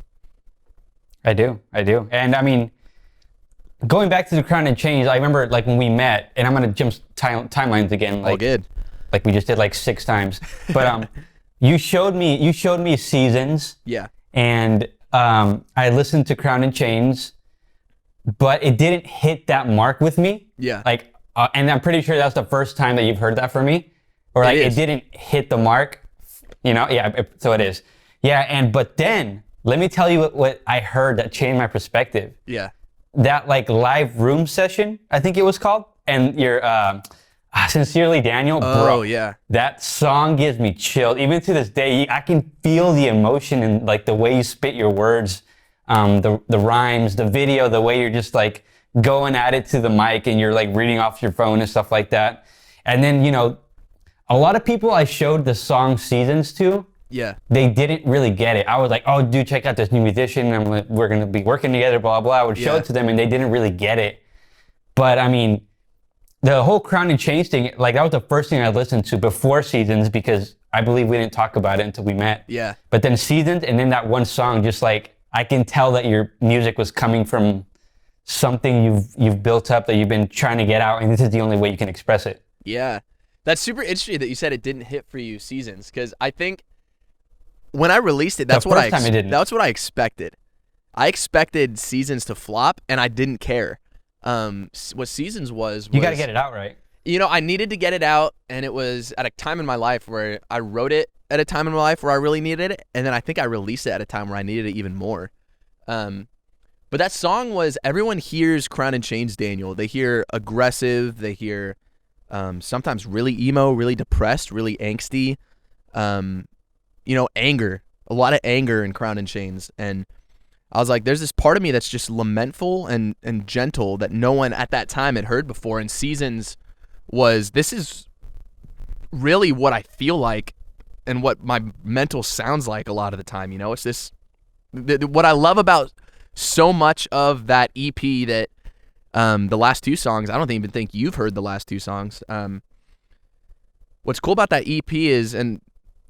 [SPEAKER 1] I do. And I mean, going back to the Crown and Chains, I remember like when we met, and I'm going to jump timelines again. Like,
[SPEAKER 4] all good.
[SPEAKER 1] Like we just did like 6 times. But you showed me Seasons.
[SPEAKER 4] Yeah.
[SPEAKER 1] And I listened to Crown and Chains, but it didn't hit that mark with me.
[SPEAKER 4] Yeah.
[SPEAKER 1] Like, and I'm pretty sure that's the first time that you've heard that from me, or like it didn't hit the mark. Yeah. So it is. Yeah. But then let me tell you what I heard that changed my perspective.
[SPEAKER 4] Yeah.
[SPEAKER 1] That like live room session, I think it was called, and your Sincerely Daniel, bro.
[SPEAKER 4] Oh yeah.
[SPEAKER 1] That song gives me chills. Even to this day, I can feel the emotion and like the way you spit your words, the rhymes, the video, the way you're just like going at it to the mic and you're like reading off your phone and stuff like that. And then, a lot of people I showed the song Seasons to,
[SPEAKER 4] yeah,
[SPEAKER 1] they didn't really get it. I was like, oh, dude, check out this new musician. We're going to be working together, blah, blah. I would show it to them and they didn't really get it. But I mean, the whole Crown and Chains thing, like that was the first thing I listened to before Seasons, because I believe we didn't talk about it until we met.
[SPEAKER 4] Yeah.
[SPEAKER 1] But then Seasons, and then that one song, just like, I can tell that your music was coming from something you've built up that you've been trying to get out, and this is the only way you can express it.
[SPEAKER 4] Yeah. That's super interesting that you said it didn't hit for you, Seasons, because I think when I released it, that's what I expected. I expected Seasons to flop, and I didn't care. What Seasons was
[SPEAKER 1] you got to get it out, right?
[SPEAKER 4] I needed to get it out, and it was at a time in my life where I wrote it at a time in my life where I really needed it, and then I think I released it at a time where I needed it even more. But that song was, everyone hears Crown and Chains Daniel. They hear aggressive, they hear sometimes really emo, really depressed, really angsty, anger, a lot of anger in Crown and Chains. And I was like, there's this part of me that's just lamentful and gentle that no one at that time had heard before. And Seasons was, this is really what I feel like and what my mental sounds like a lot of the time. It's this, what I love about so much of that EP that the last 2 songs, I don't even think you've heard the last 2 songs. What's cool about that EP is, and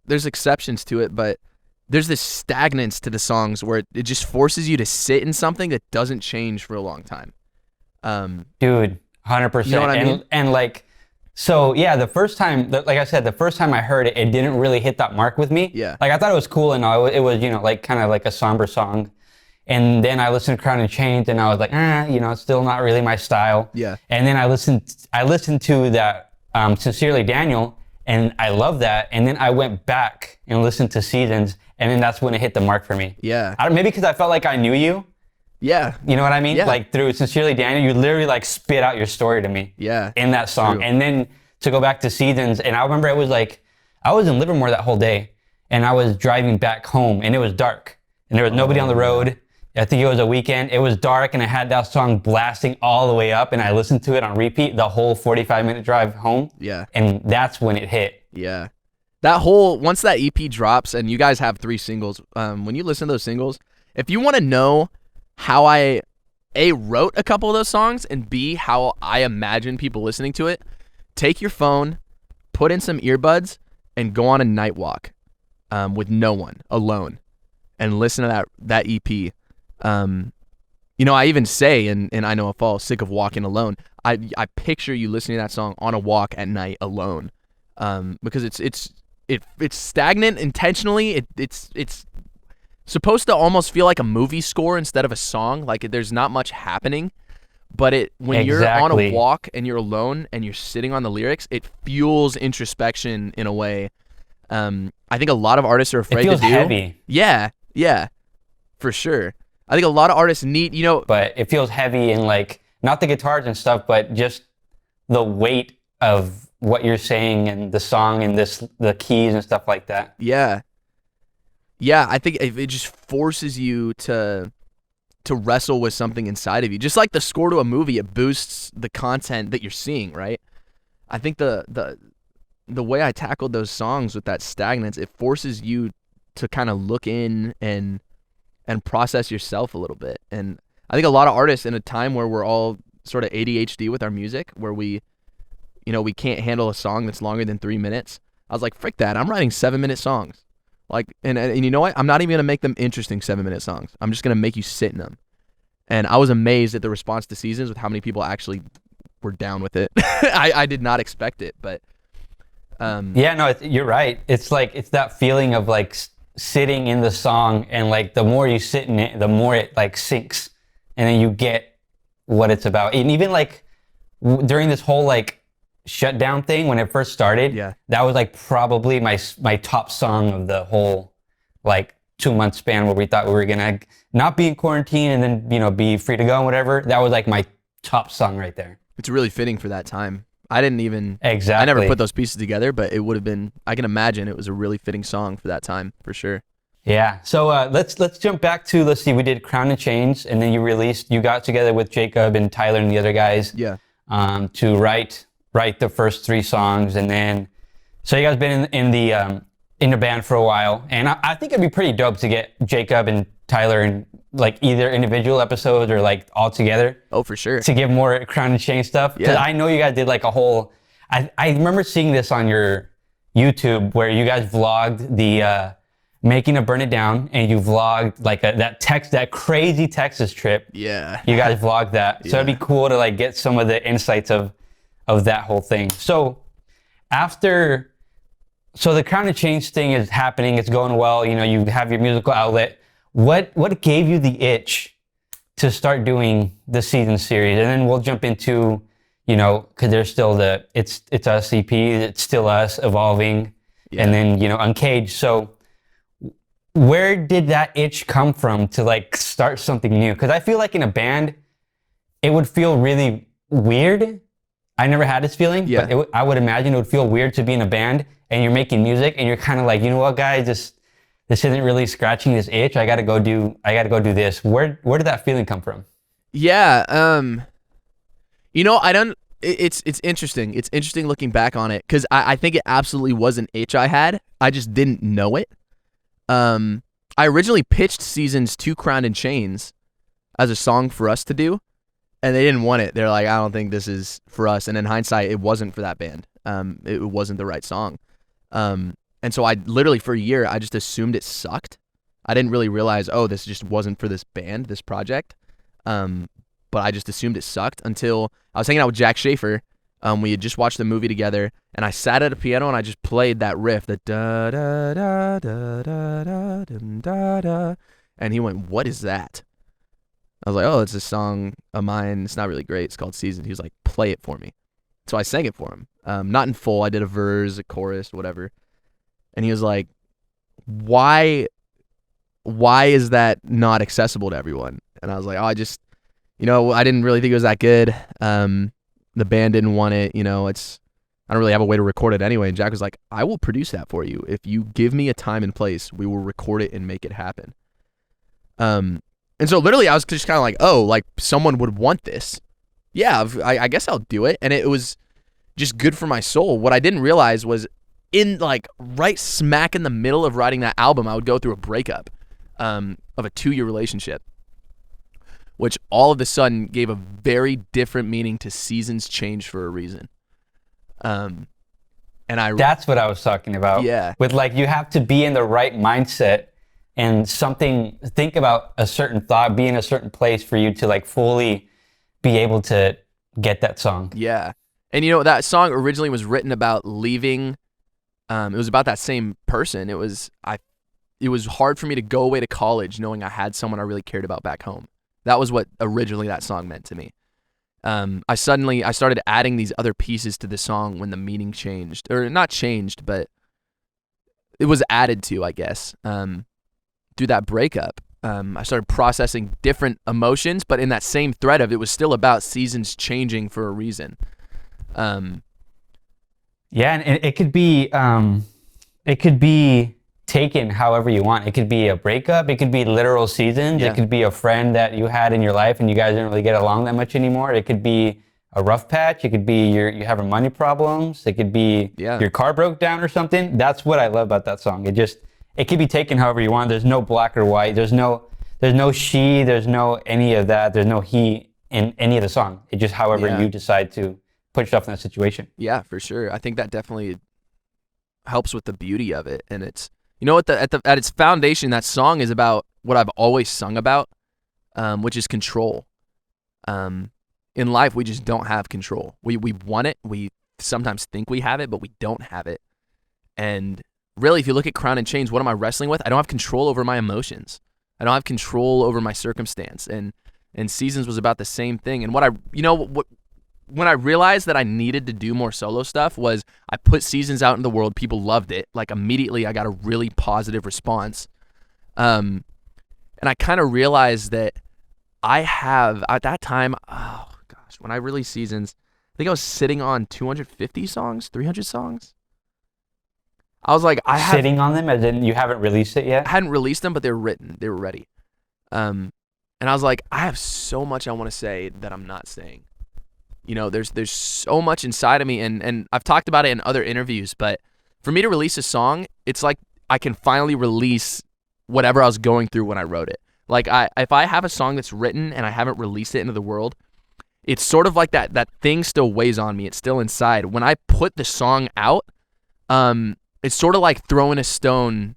[SPEAKER 4] there's exceptions to it, but there's this stagnance to the songs where it just forces you to sit in something that doesn't change for a long time.
[SPEAKER 1] Dude, 100%.
[SPEAKER 4] You know what I mean?
[SPEAKER 1] And like, so yeah, the first time, like I said, the first time I heard it, it didn't really hit that mark with me.
[SPEAKER 4] Yeah.
[SPEAKER 1] Like I thought it was cool and all. It was, like kind of like a somber song. And then I listened to Crown and Chains and I was like, it's still not really my style.
[SPEAKER 4] Yeah.
[SPEAKER 1] And then I listened to that Sincerely Daniel, and I love that. And then I went back and listened to Seasons, and then that's when it hit the mark for me.
[SPEAKER 4] Yeah.
[SPEAKER 1] Maybe because I felt like I knew you.
[SPEAKER 4] Yeah.
[SPEAKER 1] You know what I mean?
[SPEAKER 4] Yeah.
[SPEAKER 1] Like through Sincerely Daniel, you literally like spit out your story to me.
[SPEAKER 4] Yeah.
[SPEAKER 1] In that song.
[SPEAKER 4] True.
[SPEAKER 1] And then to go back to Seasons, and I remember it was like, I was in Livermore that whole day, and I was driving back home, and it was dark, and there was nobody on the road. I think it was a weekend. It was dark, and I had that song blasting all the way up, and I listened to it on repeat the whole 45-minute drive home.
[SPEAKER 4] Yeah.
[SPEAKER 1] And that's when it hit.
[SPEAKER 4] Yeah. Once that EP drops, and you guys have 3 singles, when you listen to those singles, if you want to know how I, A, wrote a couple of those songs, and B, how I imagine people listening to it, take your phone, put in some earbuds, and go on a night walk with no one, alone, and listen to that EP. I even say, and I know I fall sick of walking alone, I picture you listening to that song on a walk at night alone, because it's stagnant intentionally. It's supposed to almost feel like a movie score instead of a song. Like there's not much happening, but when you're on a walk and you're alone and you're sitting on the lyrics, it fuels introspection in a way. I I think a lot of artists are
[SPEAKER 1] It
[SPEAKER 4] afraid
[SPEAKER 1] feels
[SPEAKER 4] to do.
[SPEAKER 1] heavy,
[SPEAKER 4] Yeah, for sure. I think a lot of artists need,
[SPEAKER 1] but it feels heavy in like not the guitars and stuff, but just the weight of what you're saying and the song and the keys and stuff like that.
[SPEAKER 4] Yeah, I think it just forces you to wrestle with something inside of you. Just like the score to a movie, it boosts the content that you're seeing, right? I think the way I tackled those songs with that Stagnance, it forces you to kind of look in and process yourself a little bit. And I think a lot of artists in a time where we're all sort of ADHD with our music, where we can't handle a song that's longer than 3 minutes. I was like, frick that. I'm writing 7-minute songs. Like, and you know what? I'm not even going to make them interesting 7-minute songs. I'm just going to make you sit in them. And I was amazed at the response to Seasons with how many people actually were down with it. I did not expect it, but
[SPEAKER 1] Yeah, no, you're right. It's like, it's that feeling of like sitting in the song, and like the more you sit in it, the more it like sinks, and then you get what it's about. And even like during this whole like shutdown thing when it first started, that was like probably my top song of the whole like 2-month span where we thought we were gonna not be in quarantine and then be free to go and whatever. That was like my top song right there.
[SPEAKER 4] It's really fitting for that time. I didn't even
[SPEAKER 1] exactly.
[SPEAKER 4] I never put those pieces together, but it would have been. I can imagine it was a really fitting song for that time for sure.
[SPEAKER 1] Yeah. So let's jump back to, let's see, we did Crown and Chains, and then you got together with Jacob and Tyler and the other guys.
[SPEAKER 4] Yeah.
[SPEAKER 1] To write the first 3 songs, and then so you guys been in the band for a while, and I think it'd be pretty dope to get Jacob and Tyler in like either individual episodes or like all together.
[SPEAKER 4] Oh, for sure.
[SPEAKER 1] To give more Crown and Chain stuff. Because I know you guys did like a whole. I remember seeing this on your YouTube where you guys vlogged the making of Burn It Down, and you vlogged like that crazy Texas trip.
[SPEAKER 4] Yeah.
[SPEAKER 1] You guys vlogged that, so it'd be cool to like get some of the insights of that whole thing. So the Crown and Chains thing is happening. It's going well. You have your musical outlet. What gave you the itch to start doing the season series? And then we'll jump into, because there's still it's Us EP, it's still Us evolving, and then, Uncaged. So where did that itch come from to like start something new? Because I feel like in a band, it would feel really weird. I never had this feeling, but I would imagine it would feel weird to be in a band and you're making music and you're kind of like, you know what, guys, this isn't really scratching this itch. I gotta go do this. Where did that feeling come from?
[SPEAKER 4] Yeah. It's interesting. It's interesting looking back on it, because I think it absolutely was an itch I had. I just didn't know it. I originally pitched Seasons to Crown and Chains as a song for us to do, and they didn't want it. They're like, I don't think this is for us. And in hindsight, it wasn't for that band. It wasn't the right song. And so I literally, for a year, I just assumed it sucked. I didn't really realize, this just wasn't for this band, this project. But I just assumed it sucked until I was hanging out with Jack Schaefer. We had just watched the movie together, and I sat at a piano and I just played that riff, the da da da da da da da da, and he went, "What is that?" I was like, "Oh, it's a song of mine. It's not really great. It's called Season." He was like, "Play it for me." So I sang it for him. Not in full. I did a verse, a chorus, whatever. And he was like, why is that not accessible to everyone? And I was like, I didn't really think it was that good. The band didn't want it. I don't really have a way to record it anyway. And Jack was like, I will produce that for you. If you give me a time and place, we will record it and make it happen. And so literally I was just kind of like, like someone would want this. Yeah, I guess I'll do it. And it was just good for my soul. What I didn't realize was, in like right smack in the middle of writing that album, I would go through a breakup of a 2-year relationship, which all of a sudden gave a very different meaning to Seasons Change for a reason. And
[SPEAKER 1] that's what I was talking about.
[SPEAKER 4] Yeah.
[SPEAKER 1] With like, you have to be in the right mindset and think about a certain thought, be in a certain place for you to like fully be able to get that song.
[SPEAKER 4] Yeah. And that song originally was written about leaving. It was about that same person. It was hard for me to go away to college knowing I had someone I really cared about back home. That was what originally that song meant to me. I started adding these other pieces to the song when the meaning changed, or not changed, but it was added to, I guess, through that breakup. I started processing different emotions, but in that same thread of it was still about seasons changing for a reason.
[SPEAKER 1] Yeah, and it could be taken however you want. It could be a breakup. It could be literal seasons.
[SPEAKER 4] Yeah.
[SPEAKER 1] It could be a friend that you had in your life and you guys didn't really get along that much anymore. It could be a rough patch. It could be you having money problems. It could be your car broke down or something. That's what I love about that song. It could be taken however you want. There's no black or white. There's no she. There's no any of that. There's no he in any of the song. It's just however you decide to put yourself in that situation.
[SPEAKER 4] Yeah, for sure. I think that definitely helps with the beauty of it. And it's, you know, at its foundation, that song is about what I've always sung about, which is control. In life, we just don't have control. We want it. We sometimes think we have it, but we don't have it. And really, if you look at Crown and Chains, what am I wrestling with? I don't have control over my emotions. I don't have control over my circumstance. And Seasons was about the same thing. And when I realized that I needed to do more solo stuff was I put Seasons out in the world. People loved it. Like immediately I got a really positive response. And I kind of realized that I have, at that time, oh gosh, when I released Seasons, I think I was sitting on 250 songs, 300 songs. I was like,
[SPEAKER 1] sitting on them as in you haven't released it yet?
[SPEAKER 4] I hadn't released them, but they were written. They were ready. And I was like, I have so much I want to say that I'm not saying. You know, there's so much inside of me, and I've talked about it in other interviews, but for me to release a song, it's like I can finally release whatever I was going through when I wrote it. Like if I have a song that's written and I haven't released it into the world, it's sort of like that thing still weighs on me. It's still inside. When I put the song out, it's sort of like throwing a stone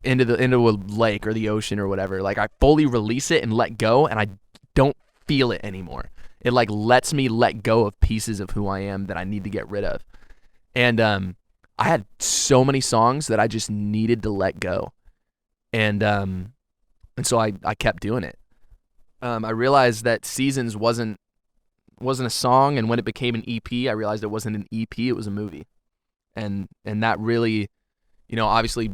[SPEAKER 4] into a lake or the ocean or whatever. Like I fully release it and let go, and I don't feel it anymore. It like lets me let go of pieces of who I am that I need to get rid of. And I had so many songs that I just needed to let go. And so I kept doing it. I realized that Seasons wasn't a song, and when it became an EP, I realized it wasn't an EP, it was a movie. And that really, you know, obviously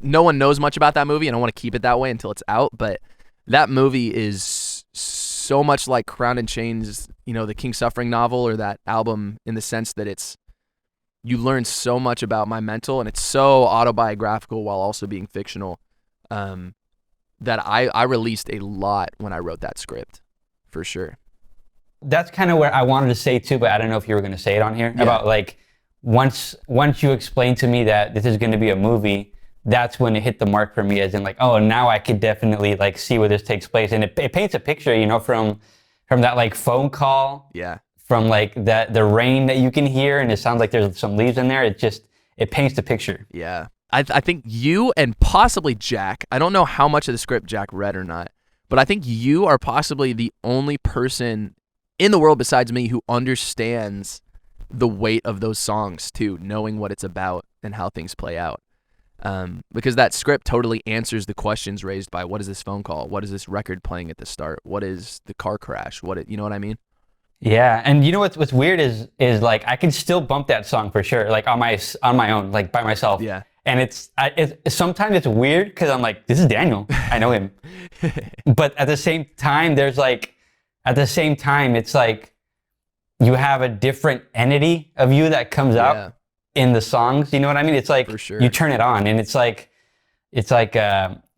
[SPEAKER 4] no one knows much about that movie, and I want to keep it that way until it's out, but that movie is so much like Crown and Chains, you know, the King Suffering novel or that album, in the sense that you learn so much about my mental, and it's so autobiographical while also being fictional, that I released a lot when I wrote that script, for sure.
[SPEAKER 1] That's kind of where I wanted to say too, but I don't know if you were going to say it on here, about like, once you explained to me that this is going to be a movie, that's when it hit the mark for me, as in like, oh, now I could definitely like see where this takes place. And it paints a picture, you know, from that like phone call, from like the rain that you can hear, and it sounds like there's some leaves in there. It paints the picture.
[SPEAKER 4] Yeah. I think you and possibly Jack, I don't know how much of the script Jack read or not, but I think you are possibly the only person in the world besides me who understands the weight of those songs too, knowing what it's about and how things play out. Because that script totally answers the questions raised by what is this phone call? What is this record playing at the start? What is the car crash? You know what I mean?
[SPEAKER 1] Yeah, and you know what's weird is like I can still bump that song for sure, like on my own, like by myself.
[SPEAKER 4] Yeah.
[SPEAKER 1] And it's sometimes it's weird because I'm like, this is Daniel, I know him. But at the same time, it's like you have a different entity of you that comes out in the songs. You know what I mean? It's like
[SPEAKER 4] for sure.
[SPEAKER 1] You turn it on, and it's like you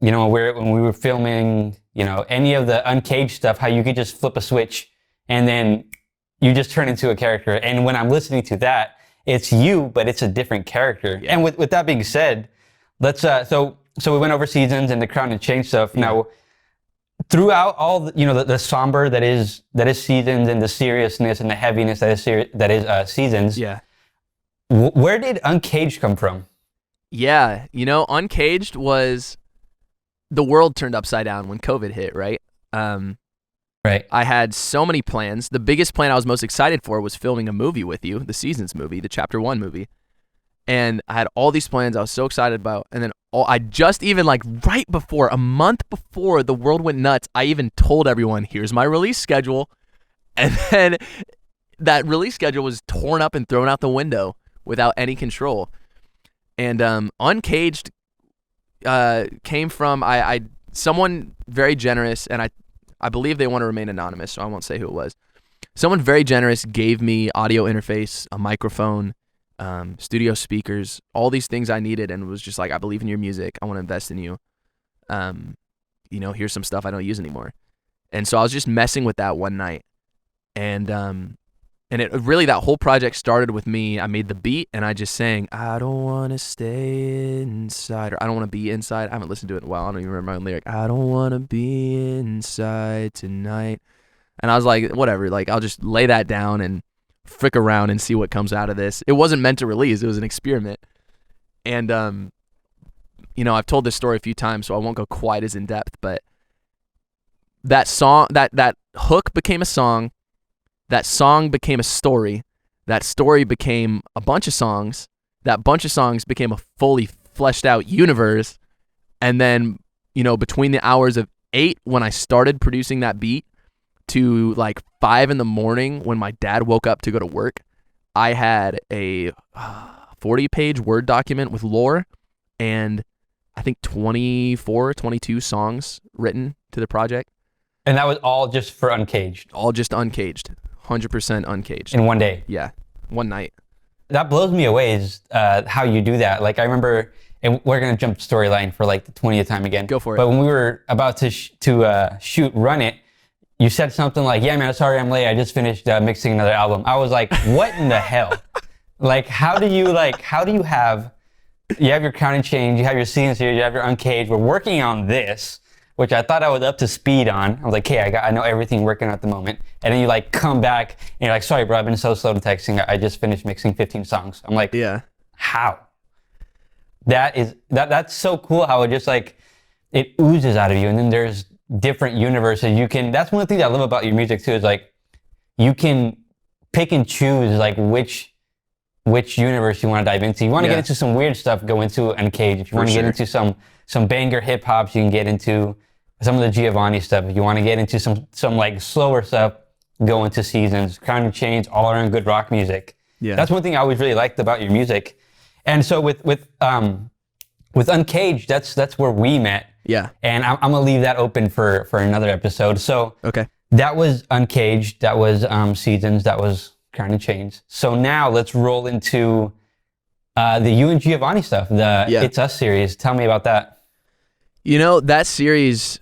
[SPEAKER 1] know, when we were filming, you know, any of the Uncaged stuff, how you could just flip a switch and then you just turn into a character. And when I'm listening to that, it's you, but it's a different character. Yeah. And with that being said, let's so we went over Seasons and the Crown and Chains stuff. Yeah. Now, throughout all the, you know, the somber that is Seasons, and the seriousness and the heaviness that is Seasons.
[SPEAKER 4] Yeah.
[SPEAKER 1] Where did Uncaged come from?
[SPEAKER 4] Yeah, you know, Uncaged was the world turned upside down when COVID hit, right?
[SPEAKER 1] Right.
[SPEAKER 4] I had so many plans. The biggest plan I was most excited for was filming a movie with you, the Seasons movie, the Chapter 1 movie. And I had all these plans I was so excited about. And then I just even like right before, a month before the world went nuts, I even told everyone, here's my release schedule. And then that release schedule was torn up and thrown out the window without any control. And Uncaged came from someone very generous, and I believe they want to remain anonymous, so I won't say who it was. Someone very generous gave me audio interface, a microphone, studio speakers, all these things I needed, and was just like, I believe in your music. I want to invest in you. Here's some stuff I don't use anymore. And so I was just messing with that one night. And it really, that whole project started with me. I made the beat and I just sang, I don't want to stay inside, or I don't want to be inside. I haven't listened to it in a while. I don't even remember my own lyric. I don't want to be inside tonight. And I was like, whatever, like I'll just lay that down and frick around and see what comes out of this. It wasn't meant to release. It was an experiment. And, I've told this story a few times, so I won't go quite as in depth, but that song, that hook became a song. That song became a story. That story became a bunch of songs. That bunch of songs became a fully fleshed out universe. And then, between the hours of 8 when I started producing that beat to like 5 a.m. when my dad woke up to go to work, I had a 40-page Word document with lore and I think 22 songs written to the project.
[SPEAKER 1] And that was all just for Uncaged?
[SPEAKER 4] All just Uncaged. 100% Uncaged.
[SPEAKER 1] In one day?
[SPEAKER 4] Yeah, one night.
[SPEAKER 1] That blows me away is how you do that. Like I remember, and we're going to jump storyline for like the 20th time again.
[SPEAKER 4] Go for it.
[SPEAKER 1] But when we were about to shoot Run It, you said something like, yeah, man, sorry I'm late. I just finished mixing another album. I was like, what in the hell? Like, how do you have your Counting Change, you have your Seasons here, you have your Uncaged. We're working on this, which I thought I was up to speed on. I was like, hey, I know everything working at the moment. And then you like come back and you're like, sorry, bro, I've been so slow to texting. I just finished mixing 15 songs. I'm like,
[SPEAKER 4] yeah,
[SPEAKER 1] how? That's so cool how it just like, it oozes out of you. And then there's different universes. That's one of the things I love about your music too, is like, you can pick and choose like which universe you want to dive into. You want to get into some weird stuff, go into Uncaged. If you want to get into some banger hip hops, you can get into some of the Giovanni stuff. If you want to get into some like slower stuff, go into Seasons. Counting Change, all around good rock music.
[SPEAKER 4] Yeah,
[SPEAKER 1] that's one thing I always really liked about your music. And so with Uncaged, that's where we met.
[SPEAKER 4] Yeah,
[SPEAKER 1] and I'm gonna leave that open for another episode. So
[SPEAKER 4] okay, that
[SPEAKER 1] was Uncaged. That was Seasons. That was Counting Change. So now let's roll into the you and Giovanni stuff. It's Us series. Tell me about that.
[SPEAKER 4] That series,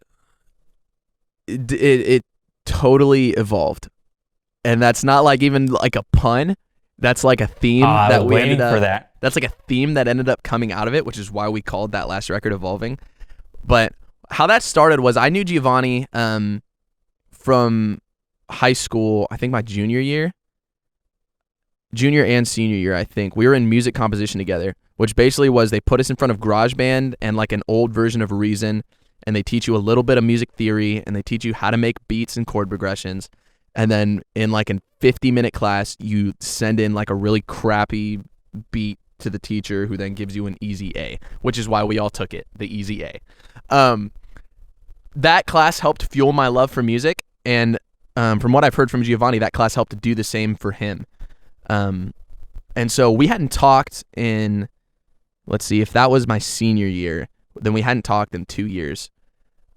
[SPEAKER 4] it totally evolved, and that's not like even like a pun. That's like a theme that we ended up.
[SPEAKER 1] For that.
[SPEAKER 4] That's like a theme that ended up coming out of it, which is why we called that last record Evolving. But how that started was I knew Giovanni from high school. I think my junior and senior year. I think we were in music composition together, which basically was they put us in front of GarageBand and like an old version of Reason, and they teach you a little bit of music theory, and they teach you how to make beats and chord progressions. And then in like a 50-minute class, you send in like a really crappy beat to the teacher, who then gives you an easy A, which is why we all took it, the easy A. That class helped fuel my love for music, and from what I've heard from Giovanni, that class helped to do the same for him. And so we hadn't talked in, let's see, if that was my senior year, then we hadn't talked in 2 years.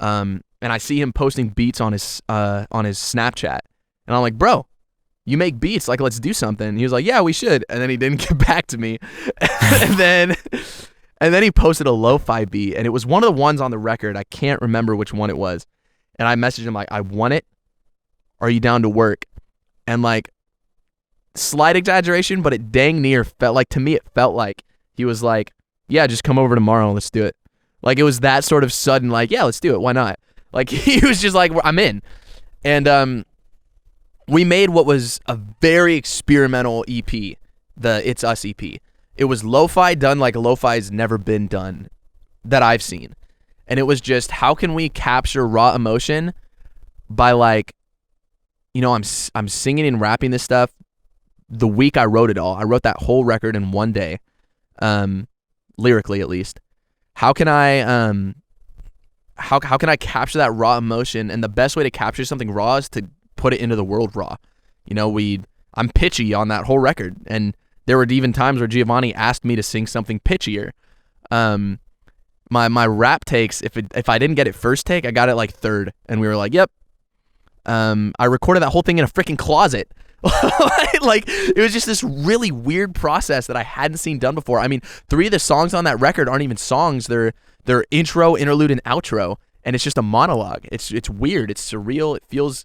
[SPEAKER 4] And I see him posting beats on his Snapchat, and I'm like, bro, you make beats, like, let's do something. And he was like, yeah, we should. And then he didn't get back to me. and then he posted a lo-fi beat, and it was one of the ones on the record. I can't remember which one it was. And I messaged him like, I want it. Are you down to work? And like, slight exaggeration, but it dang near felt like, to me, it felt like he was like, yeah, just come over tomorrow and let's do it. Like, it was that sort of sudden, like, yeah, let's do it. Why not? Like, he was just like, I'm in. And we made what was a very experimental EP, the It's Us EP. It was lo-fi done like lo-fi's never been done that I've seen. And it was just, how can we capture raw emotion by like, I'm singing and rapping this stuff the week I wrote it all. I wrote that whole record in one day, lyrically at least. How can I how can I capture that raw emotion? And the best way to capture something raw is to put it into the world raw. I'm pitchy on that whole record, and there were even times where Giovanni asked me to sing something pitchier. My rap takes, if I didn't get it first take, I got it like third, and we were like, yep. I recorded that whole thing in a freaking closet. Like, it was just this really weird process that I hadn't seen done before. I mean, 3 of the songs on that record aren't even songs. They're intro, interlude, and outro, and it's just a monologue. It's weird. It's surreal. It feels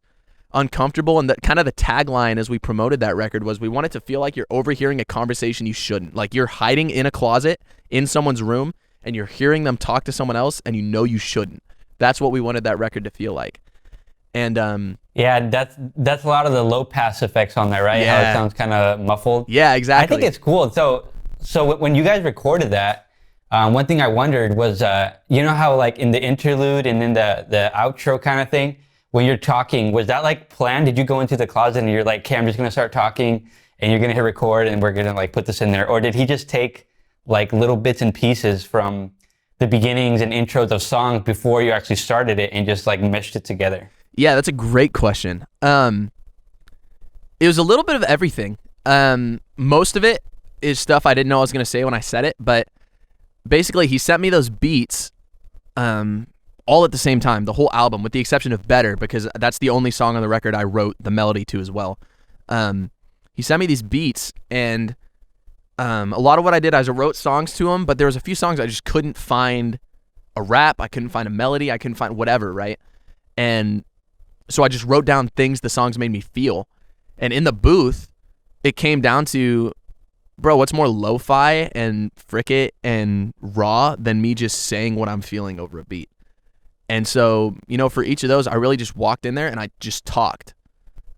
[SPEAKER 4] uncomfortable, and that kind of the tagline as we promoted that record was we want it to feel like you're overhearing a conversation you shouldn't. Like you're hiding in a closet in someone's room, and you're hearing them talk to someone else, and you know you shouldn't. That's what we wanted that record to feel like. And
[SPEAKER 1] yeah, that's a lot of the low pass effects on there, right?
[SPEAKER 4] Yeah.
[SPEAKER 1] How it sounds kind of muffled.
[SPEAKER 4] Yeah, exactly.
[SPEAKER 1] I think it's cool. So when you guys recorded that, one thing I wondered was, you know how like in the interlude and then the outro kind of thing, when you're talking, was that like planned? Did you go into the closet and you're like, okay, I'm just gonna start talking and you're gonna hit record and we're gonna like put this in there? Or did he just take like little bits and pieces from the beginnings and intros of songs before you actually started it and just like meshed it together?
[SPEAKER 4] Yeah, that's a great question. It was a little bit of everything. Most of it is stuff I didn't know I was going to say when I said it, but basically he sent me those beats all at the same time, the whole album, with the exception of Better, because that's the only song on the record I wrote the melody to as well. He sent me these beats, and a lot of what I did is I wrote songs to him, but there was a few songs I just couldn't find a rap, I couldn't find a melody, I couldn't find whatever, right? And so I just wrote down things the songs made me feel. And in the booth, it came down to, bro, what's more lo-fi and frick-it and raw than me just saying what I'm feeling over a beat? And so, you know, for each of those, I really just walked in there and I just talked.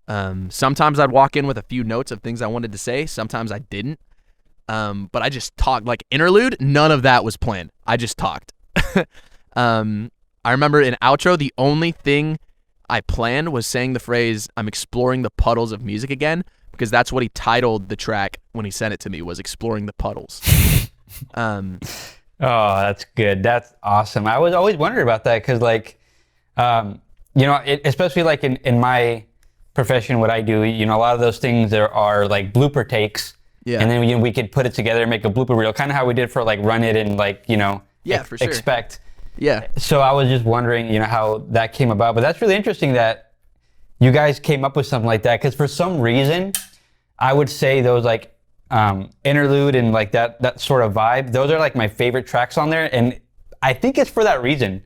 [SPEAKER 4] Sometimes I'd walk in with a few notes of things I wanted to say. Sometimes I didn't. But I just talked. Like interlude, none of that was planned. I just talked. I remember in outro, the only thing I planned was saying the phrase, I'm exploring the puddles of music again, because that's what he titled the track when he sent it to me, was Exploring the Puddles.
[SPEAKER 1] Oh, that's good. That's awesome. I was always wondering about that because, like, you know, especially like in my profession, what I do, you know, a lot of those things there are like blooper takes.
[SPEAKER 4] Yeah.
[SPEAKER 1] And then we could put it together and make a blooper reel, kind of how we did for like Run It and like, you know,
[SPEAKER 4] Yeah, for sure.
[SPEAKER 1] Expect.
[SPEAKER 4] Yeah.
[SPEAKER 1] So I was just wondering, you know, how that came about. But that's really interesting that you guys came up with something like that, because for some reason, I would say those like interlude and like that sort of vibe, those are like my favorite tracks on there. And I think it's for that reason.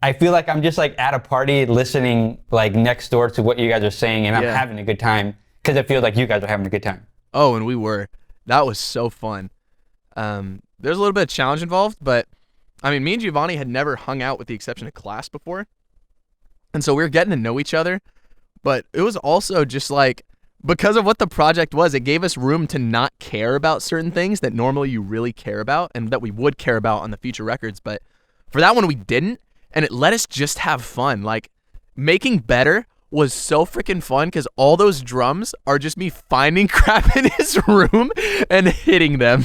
[SPEAKER 1] I feel like I'm just like at a party listening like next door to what you guys are saying, and I'm having a good time because it feels like you guys are having a good time.
[SPEAKER 4] Oh, and we were. That was so fun. There's a little bit of challenge involved, but I mean, me and Giovanni had never hung out with the exception of class before. And so we were getting to know each other, but it was also just like, because of what the project was, it gave us room to not care about certain things that normally you really care about and that we would care about on the future records. But for that one, we didn't. And it let us just have fun. Like, making Better was so freaking fun because all those drums are just me finding crap in his room and hitting them.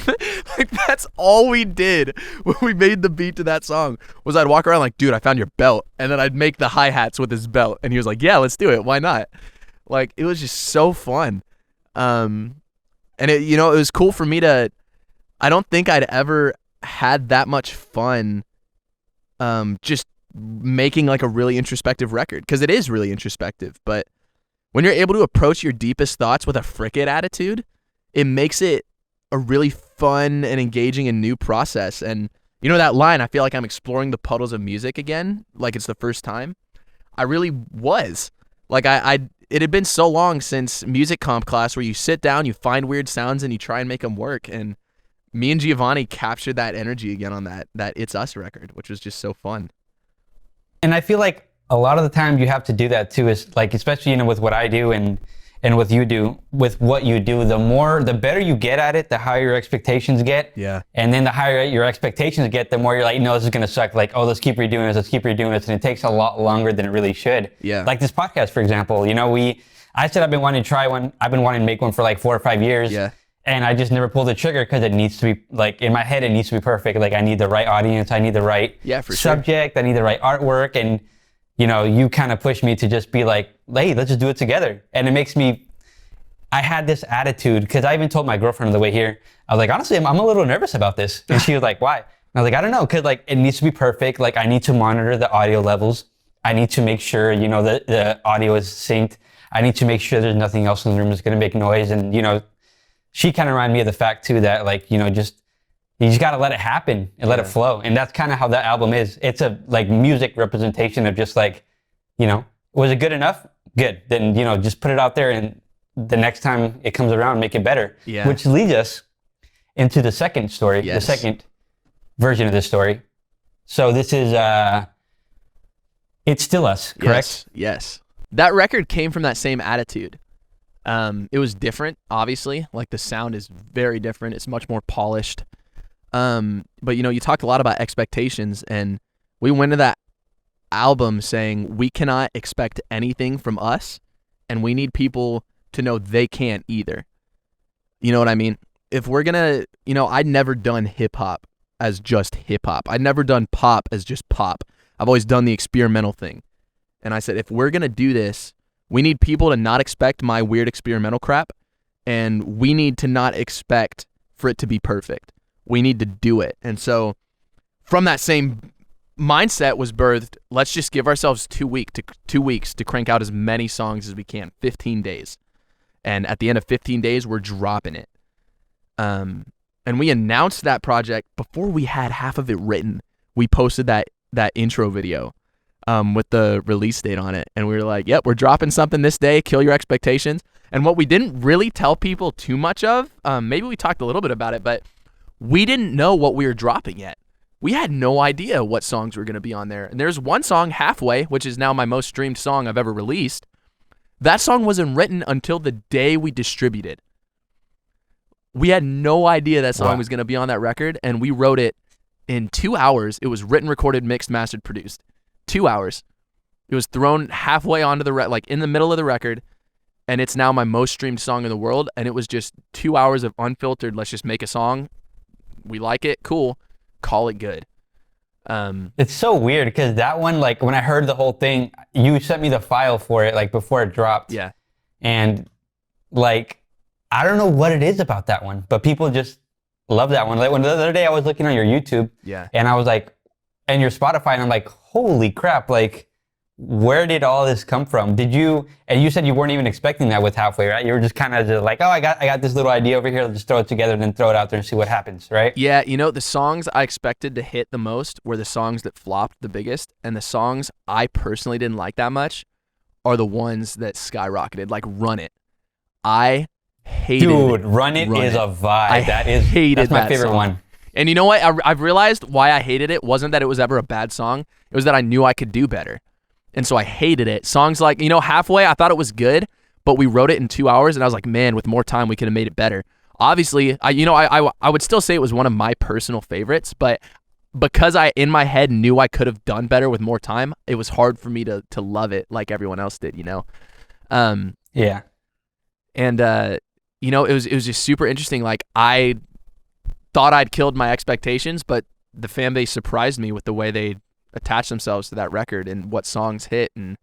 [SPEAKER 4] Like, that's all we did when we made the beat to that song, was I'd walk around like, dude, I found your belt. And then I'd make the hi-hats with his belt. And he was like, yeah, let's do it. Why not? Like, it was just so fun. And it, you know, it was cool for me to, I don't think I'd ever had that much fun just making like a really introspective record, because it is really introspective. But when you're able to approach your deepest thoughts with a frick-it attitude, it makes it a really fun and engaging and new process. And you know that line, I feel like I'm exploring the puddles of music again, like it's the first time. I really was. Like it had been so long since music comp class where you sit down, you find weird sounds and you try and make them work. And me and Giovanni captured that energy again on that It's Us record, which was just so fun.
[SPEAKER 1] And I feel like a lot of the time you have to do that too, is like, especially, you know, with what I do and what you do, with what you do, the better you get at it, the higher your expectations get.
[SPEAKER 4] Yeah.
[SPEAKER 1] And then the higher your expectations get, the more you're like, no, this is going to suck. Like, oh, let's keep redoing this. And it takes a lot longer than it really should.
[SPEAKER 4] Yeah.
[SPEAKER 1] Like this podcast, for example, you know, I said I've been wanting to try one. I've been wanting to make one for like 4 or 5 years.
[SPEAKER 4] Yeah.
[SPEAKER 1] And I just never pulled the trigger because it needs to be, like, in my head, it needs to be perfect. Like, I need the right audience. I need the right subject. I need the right artwork. And, you know, you kind of push me to just be like, hey, let's just do it together. And it makes me, I had this attitude because I even told my girlfriend on the way here. I was like, honestly, I'm a little nervous about this, and she was like, "Why?" And I was like, "I don't know, because like it needs to be perfect. Like I need to monitor the audio levels. I need to make sure that the audio is synced. I need to make sure there's nothing else in the room that's going to make noise." And she kind of reminded me of the fact too that like just you just got to let it happen and let it flow. And that's kind of how that album is. It's a like music representation of just like, was it good enough? Good. Then, just put it out there and the next time it comes around, make it better.
[SPEAKER 4] Yeah.
[SPEAKER 1] Which leads us into the second story, the second version of this story. So this is, It's Still Us, correct?
[SPEAKER 4] Yes. That record came from that same attitude. It was different, obviously. Like the sound is very different. It's much more polished. But you talked a lot about expectations, and we went to that album saying we cannot expect anything from us, and we need people to know they can't either. You know what I mean? If we're gonna, I'd never done hip hop as just hip hop. I'd never done pop as just pop. I've always done the experimental thing. And I said, if we're gonna do this, we need people to not expect my weird experimental crap, and we need to not expect for it to be perfect. We need to do it. And so from that same mindset was birthed, let's just give ourselves 2 weeks to crank out as many songs as we can, 15 days. And at the end of 15 days, we're dropping it. And we announced that project before we had half of it written. We posted that intro video with the release date on it. And we were like, yep, we're dropping something this day, kill your expectations. And what we didn't really tell people too much of, maybe we talked a little bit about it, but we didn't know what we were dropping yet. We had no idea what songs were going to be on there. And there's one song, Halfway, which is now my most streamed song I've ever released. That song wasn't written until the day we distributed. We had no idea that song was going to be on that record, and we wrote it in 2 hours. It was written, recorded, mixed, mastered, produced. 2 hours. It was thrown halfway onto the like in the middle of the record, and it's now my most streamed song in the world. And it was just 2 hours of unfiltered, let's just make a song. We like it, cool, call it good.
[SPEAKER 1] It's so weird because that one, like when I heard the whole thing, you sent me the file for it like before it dropped.
[SPEAKER 4] Yeah.
[SPEAKER 1] And like, I don't know what it is about that one, but people just love that one. Like when the other day I was looking on your YouTube, and I was like, and your Spotify, and I'm like, holy crap, like where did all this come from? And you said you weren't even expecting that with Halfway, right? You were just kind of just like, oh, I got this little idea over here, let's just throw it together and then throw it out there and see what happens, right?
[SPEAKER 4] Yeah, the songs I expected to hit the most were the songs that flopped the biggest, and the songs I personally didn't like that much are the ones that skyrocketed, like Run It. I hated it.
[SPEAKER 1] Dude, Run It is a vibe. That's my favorite
[SPEAKER 4] song.
[SPEAKER 1] one.
[SPEAKER 4] And you know what? I've realized why I hated it wasn't that it was ever a bad song. It was that I knew I could do better. And so I hated it. Songs like, Halfway, I thought it was good, but we wrote it in 2 hours, and I was like, man, with more time, we could have made it better. Obviously, I would still say it was one of my personal favorites, but because I, in my head, knew I could have done better with more time, it was hard for me to love it like everyone else did, Yeah. And, it was just super interesting. Like, I thought I'd killed my expectations, but the fan base surprised me with the way they attached themselves to that record and what songs hit, and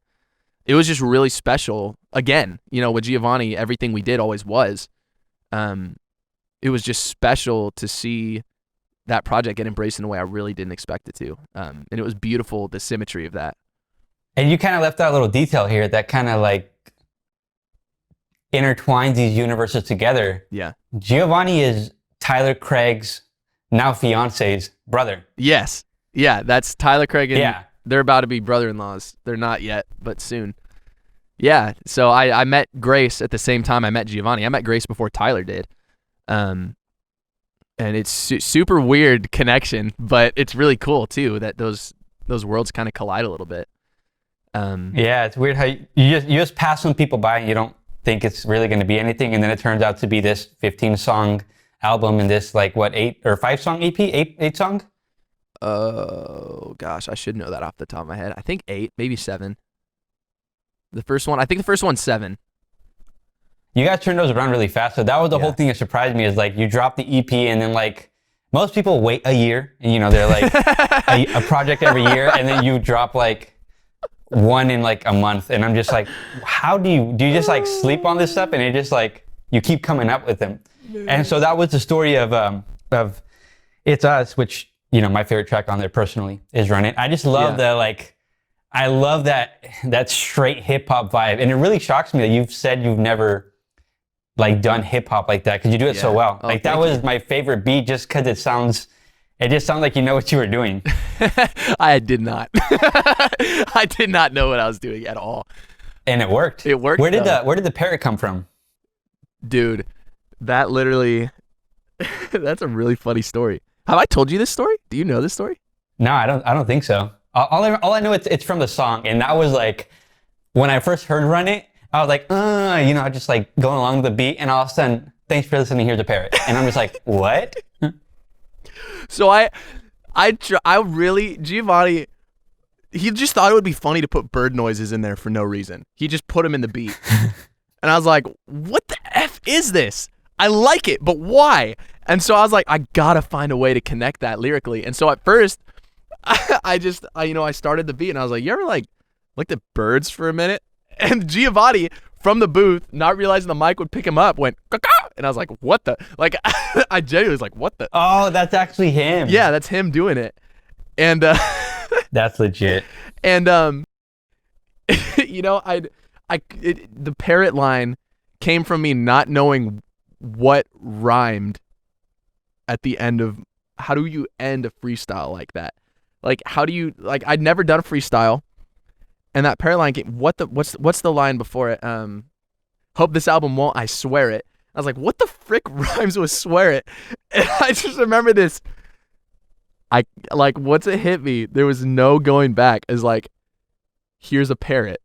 [SPEAKER 4] it was just really special. Again, with Giovanni, everything we did always was. It was just special to see that project get embraced in a way I really didn't expect it to, and it was beautiful, the symmetry of that.
[SPEAKER 1] And you kind of left out a little detail here that kind of like intertwines these universes together.
[SPEAKER 4] Yeah.
[SPEAKER 1] Giovanni is Tyler Craig's now fiance's brother.
[SPEAKER 4] Yes. Yeah, that's Tyler Craig, and
[SPEAKER 1] Yeah.
[SPEAKER 4] they're about to be brother-in-laws. They're not yet, but soon. Yeah, so I met Grace at the same time I met Giovanni. I met Grace before Tyler did. And it's super weird connection, but it's really cool too that those worlds kind of collide a little bit.
[SPEAKER 1] Yeah, it's weird how you just pass some people by and you don't think it's really going to be anything, and then it turns out to be this 15-song album and this like what 8 or 5-song EP, 8 song.
[SPEAKER 4] Oh gosh, I should know that off the top of my head. I think 8, maybe 7. I think the first one's 7.
[SPEAKER 1] You guys turned those around really fast. So that was the whole thing that surprised me, is like you drop the EP and then like most people wait a year and they're like a project every year, and then you drop like one in like a month, and I'm just like, how do you just like sleep on this stuff and it just like you keep coming up with them. And so that was the story of It's Us, which, you know, my favorite track on there personally is Run It. I just love I love that straight hip hop vibe. And it really shocks me that you've said you've never like done hip hop like that, because you do it so well.
[SPEAKER 4] Oh,
[SPEAKER 1] like that was my favorite beat just because it just sounds like you know what you were doing.
[SPEAKER 4] I did not. I did not know what I was doing at all.
[SPEAKER 1] And it worked.
[SPEAKER 4] It worked.
[SPEAKER 1] Where did the parrot come from?
[SPEAKER 4] Dude, that literally, that's a really funny story. Have I told you this story? Do you know this story?
[SPEAKER 1] No, I don't think so. All I know it's from the song, and that was like when I first heard Run It, I was like, you know, just like going along the beat, and all of a sudden, thanks for listening, here's a parrot, and I'm just like, what?
[SPEAKER 4] So I really, Giovanni, he just thought it would be funny to put bird noises in there for no reason. He just put them in the beat, and I was like, what the F is this? I like it, but why? And so I was like, I gotta find a way to connect that lyrically. And so at first, I started the beat and I was like, you ever like looked at birds for a minute? And Giovanni from the booth, not realizing the mic would pick him up, went, caw, and I was like, what the? Like, I genuinely was like, what the?
[SPEAKER 1] Oh, that's actually him.
[SPEAKER 4] Yeah, that's him doing it. And
[SPEAKER 1] that's legit.
[SPEAKER 4] And you know, the parrot line came from me not knowing what rhymed at the end of, how do you end a freestyle like that? Like, how do you, like, I'd never done a freestyle, and that parrot line came, what's the line before it? Hope this album won't, I swear it. I was like, what the frick rhymes with swear it? And I just remember this, once it hit me, there was no going back. It's like, here's a parrot,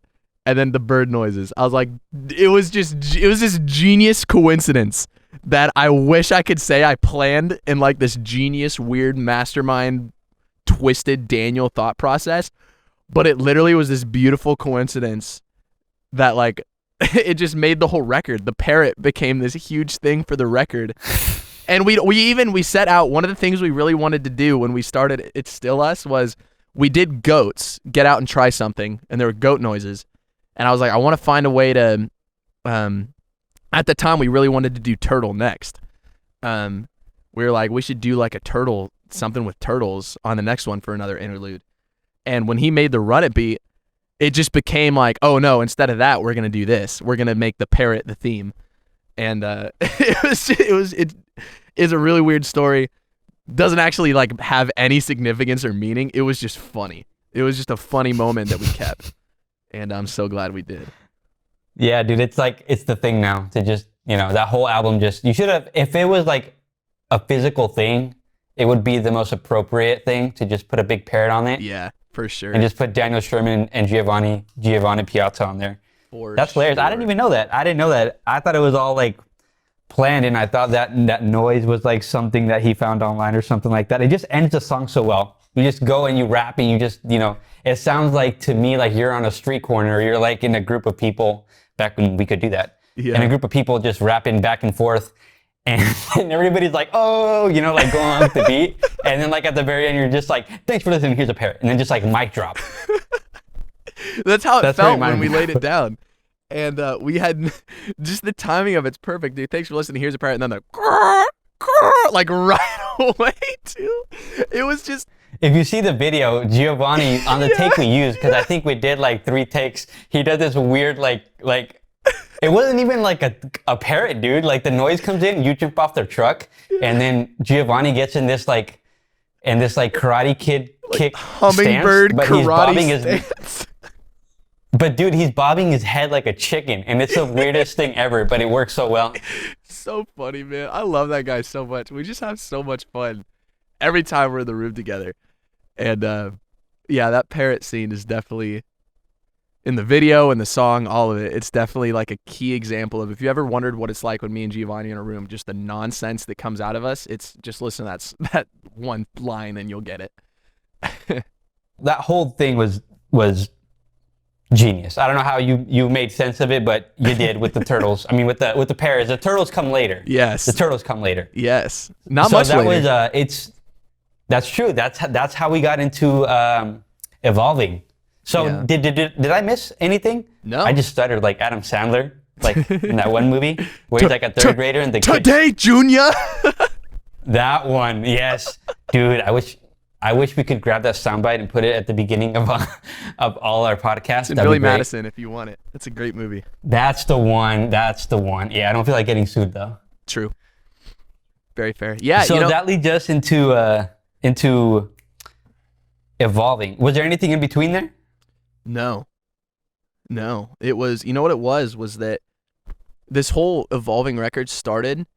[SPEAKER 4] and then the bird noises. I was like, it was this genius coincidence that I wish I could say I planned in like this genius, weird mastermind, twisted Daniel thought process, but it literally was this beautiful coincidence that like it just made the whole record. The parrot became this huge thing for the record. And we set out, one of the things we really wanted to do when we started It's Still Us was we did goats, get out and try something, and there were goat noises. And I was like, I want to find a way to at the time we really wanted to do turtle next. We were like, we should do like a turtle, something with turtles on the next one for another interlude. And when he made the Run It beat, it just became like, oh no, instead of that, we're going to do this. We're going to make the parrot the theme. And it is a really weird story. Doesn't actually like have any significance or meaning. It was just funny. It was just a funny moment that we kept. And I'm so glad we did.
[SPEAKER 1] Yeah, dude, it's the thing now to just, you know, that whole album you should have, if it was like a physical thing, it would be the most appropriate thing to just put a big parrot on it.
[SPEAKER 4] Yeah, for sure.
[SPEAKER 1] And just put Daniel Sherman and Giovanni Piazza on there. That's hilarious. I didn't even know that. I didn't know that. I thought it was all like planned, and I thought that noise was like something that he found online or something like that. It just ends the song so well. You just go and you rap and you just, you know, it sounds like to me like you're on a street corner, or you're like in a group of people back when we could do that.
[SPEAKER 4] Yeah.
[SPEAKER 1] And a group of people just rapping back and forth, and everybody's like, oh, you know, like going on with the beat. And then like at the very end, you're just like, thanks for listening, here's a parrot. And then just like mic drop.
[SPEAKER 4] That's how it felt when we laid it down. And we had just the timing of it's perfect, dude. Thanks for listening, here's a parrot. And then the like right away too. It was just,
[SPEAKER 1] if you see the video, Giovanni on the take we used, because I think we did like 3 takes, he does this weird like it wasn't even like a parrot, dude. Like the noise comes in, you jump off the truck, and then Giovanni gets in this like Karate Kid like kick
[SPEAKER 4] hummingbird
[SPEAKER 1] stance, but
[SPEAKER 4] karate
[SPEAKER 1] he's bobbing
[SPEAKER 4] stance.
[SPEAKER 1] But dude, he's bobbing his head like a chicken, and it's the weirdest thing ever, but it works so well.
[SPEAKER 4] So funny, man. I love that guy so much. We just have so much fun every time we're in the room together. And yeah, that parrot scene is definitely, in the video and the song, all of it, it's definitely like a key example of, if you ever wondered what it's like when me and Giovanni are in a room, just the nonsense that comes out of us, it's just listen to that one line and you'll get it.
[SPEAKER 1] That whole thing was genius. I don't know how you made sense of it, but you did with the turtles. I mean, with the parrots. The turtles come later.
[SPEAKER 4] Yes.
[SPEAKER 1] The turtles come later.
[SPEAKER 4] Yes. Not much later.
[SPEAKER 1] So that was, that's true. That's how we got into evolving. So
[SPEAKER 4] yeah.
[SPEAKER 1] did I miss anything?
[SPEAKER 4] No.
[SPEAKER 1] I just stuttered like Adam Sandler. like in that one movie where he's like a third grader and the kid.
[SPEAKER 4] Today, Junior.
[SPEAKER 1] That one, yes, dude. I wish we could grab that soundbite and put it at the beginning of all our podcasts.
[SPEAKER 4] And
[SPEAKER 1] That'd
[SPEAKER 4] Billy
[SPEAKER 1] be great.
[SPEAKER 4] Madison, if you want it. That's a great movie.
[SPEAKER 1] That's the one. That's the one. Yeah, I don't feel like getting sued though.
[SPEAKER 4] True. Very fair. Yeah.
[SPEAKER 1] So that leads us into evolving. Was there anything in between there?
[SPEAKER 4] No. It was, you know what it was that this whole evolving record started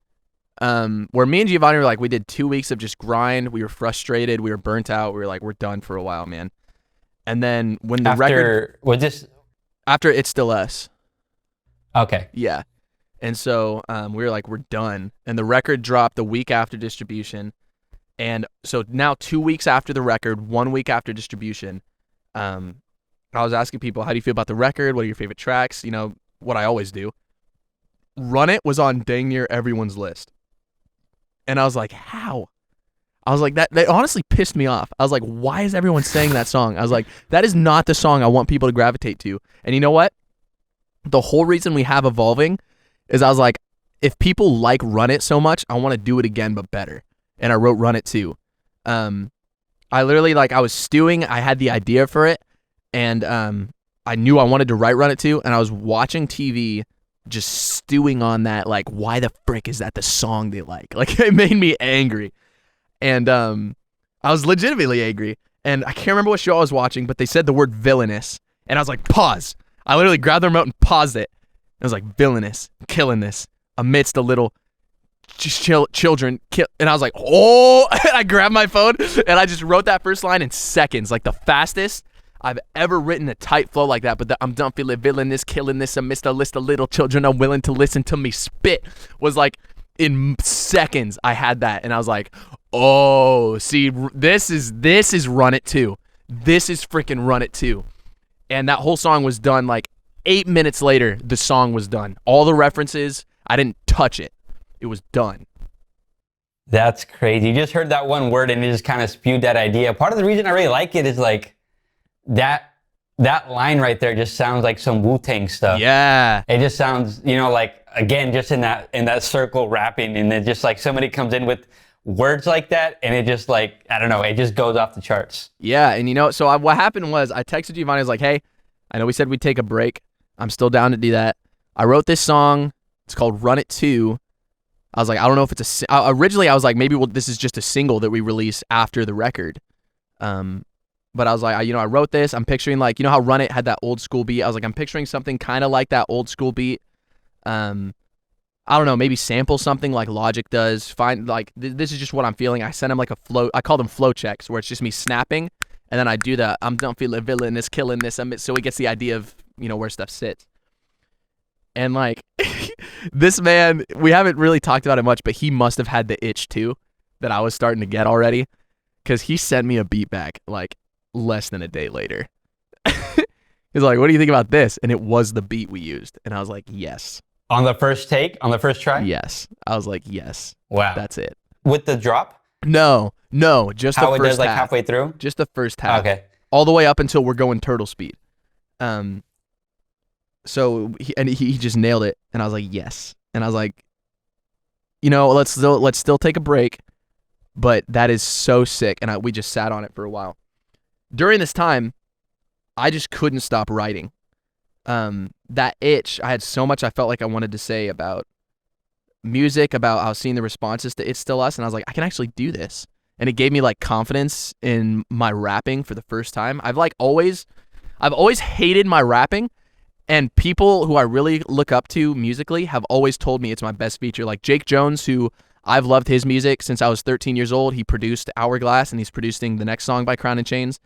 [SPEAKER 4] where me and Giovanni were like, we did 2 weeks of just grind. We were frustrated. We were burnt out. We were like, we're done for a while, man. And then when the record...
[SPEAKER 1] Was this...
[SPEAKER 4] After It's Still Us.
[SPEAKER 1] Okay.
[SPEAKER 4] Yeah. And so we were like, we're done. And the record dropped the week after distribution. And so now 2 weeks after the record, 1 week after distribution, I was asking people, how do you feel about the record? What are your favorite tracks? You know, what I always do. Run It was on dang near everyone's list. And I was like, how? I was like, that honestly pissed me off. I was like, why is everyone saying that song? I was like, that is not the song I want people to gravitate to. And you know what? The whole reason we have Evolving is I was like, if people like Run It so much, I want to do it again, but better. And I wrote Run It too. I literally, like, I was stewing. I had the idea for it. And I knew I wanted to write Run It too. And I was watching TV just stewing on that, like, why the frick is that the song they like? Like, it made me angry. And I was legitimately angry. And I can't remember what show I was watching, but they said the word villainous. And I was like, pause. I literally grabbed the remote and paused it. And I was like, villainous, killing this, amidst a little children. And I was like, oh, and I grabbed my phone and I just wrote that first line in seconds, like the fastest I've ever written a tight flow like that. But I'm done feeling villainous, killing this amidst a list of little children unwilling to listen to me spit was like in seconds I had that. And I was like, oh, see, this is Run It too. This is freaking Run It too. And that whole song was done like 8 minutes later. The song was done. All the references, I didn't touch it. It was done.
[SPEAKER 1] That's crazy. You just heard that one word and it just kind of spewed that idea. Part of the reason I really like it is like that line right there just sounds like some Wu-Tang stuff.
[SPEAKER 4] Yeah.
[SPEAKER 1] It just sounds, you know, like, again, just in that circle rapping, and then just like somebody comes in with words like that and it just like, I don't know, it just goes off the charts.
[SPEAKER 4] Yeah, and you know, so what happened was I texted Giovanni, I was like, hey, I know we said we'd take a break. I'm still down to do that. I wrote this song. It's called Run It 2. I was like, I don't know if it's originally I was like, maybe this is just a single that we release after the record. But I was like, I wrote this. I'm picturing like, you know how Run It had that old school beat? I was like, I'm picturing something kind of like that old school beat. I don't know, maybe sample something like Logic does. Find like, this is just what I'm feeling. I sent him like a flow. I call them flow checks where it's just me snapping. And then I do that. I'm don't feel a villain is killing this. So he gets the idea of, you know, where stuff sits. And like, this man, we haven't really talked about it much, but he must have had the itch too that I was starting to get already. Because he sent me a beat back like less than a day later. He's like, what do you think about this? And it was the beat we used. And I was like, yes.
[SPEAKER 1] On the first take? On the first try?
[SPEAKER 4] Yes. I was like, yes.
[SPEAKER 1] Wow.
[SPEAKER 4] That's it.
[SPEAKER 1] With the drop?
[SPEAKER 4] No, just
[SPEAKER 1] How
[SPEAKER 4] the
[SPEAKER 1] it
[SPEAKER 4] first
[SPEAKER 1] does like
[SPEAKER 4] half.
[SPEAKER 1] halfway through?
[SPEAKER 4] Just the first half.
[SPEAKER 1] Okay.
[SPEAKER 4] All the way up until we're going turtle speed. So he just nailed it. And I was like, yes. And I was like, you know, let's still take a break. But that is so sick. And we just sat on it for a while. During this time, I just couldn't stop writing. That itch, I had so much I felt like I wanted to say about music, about I was seeing the responses to It's Still Us, and I was like, I can actually do this. And it gave me like confidence in my rapping for the first time. I've always hated my rapping, and people who I really look up to musically have always told me it's my best feature. Like Jake Jones, who I've loved his music since I was 13 years old. He produced Hourglass, and he's producing the next song by Crown and Chains.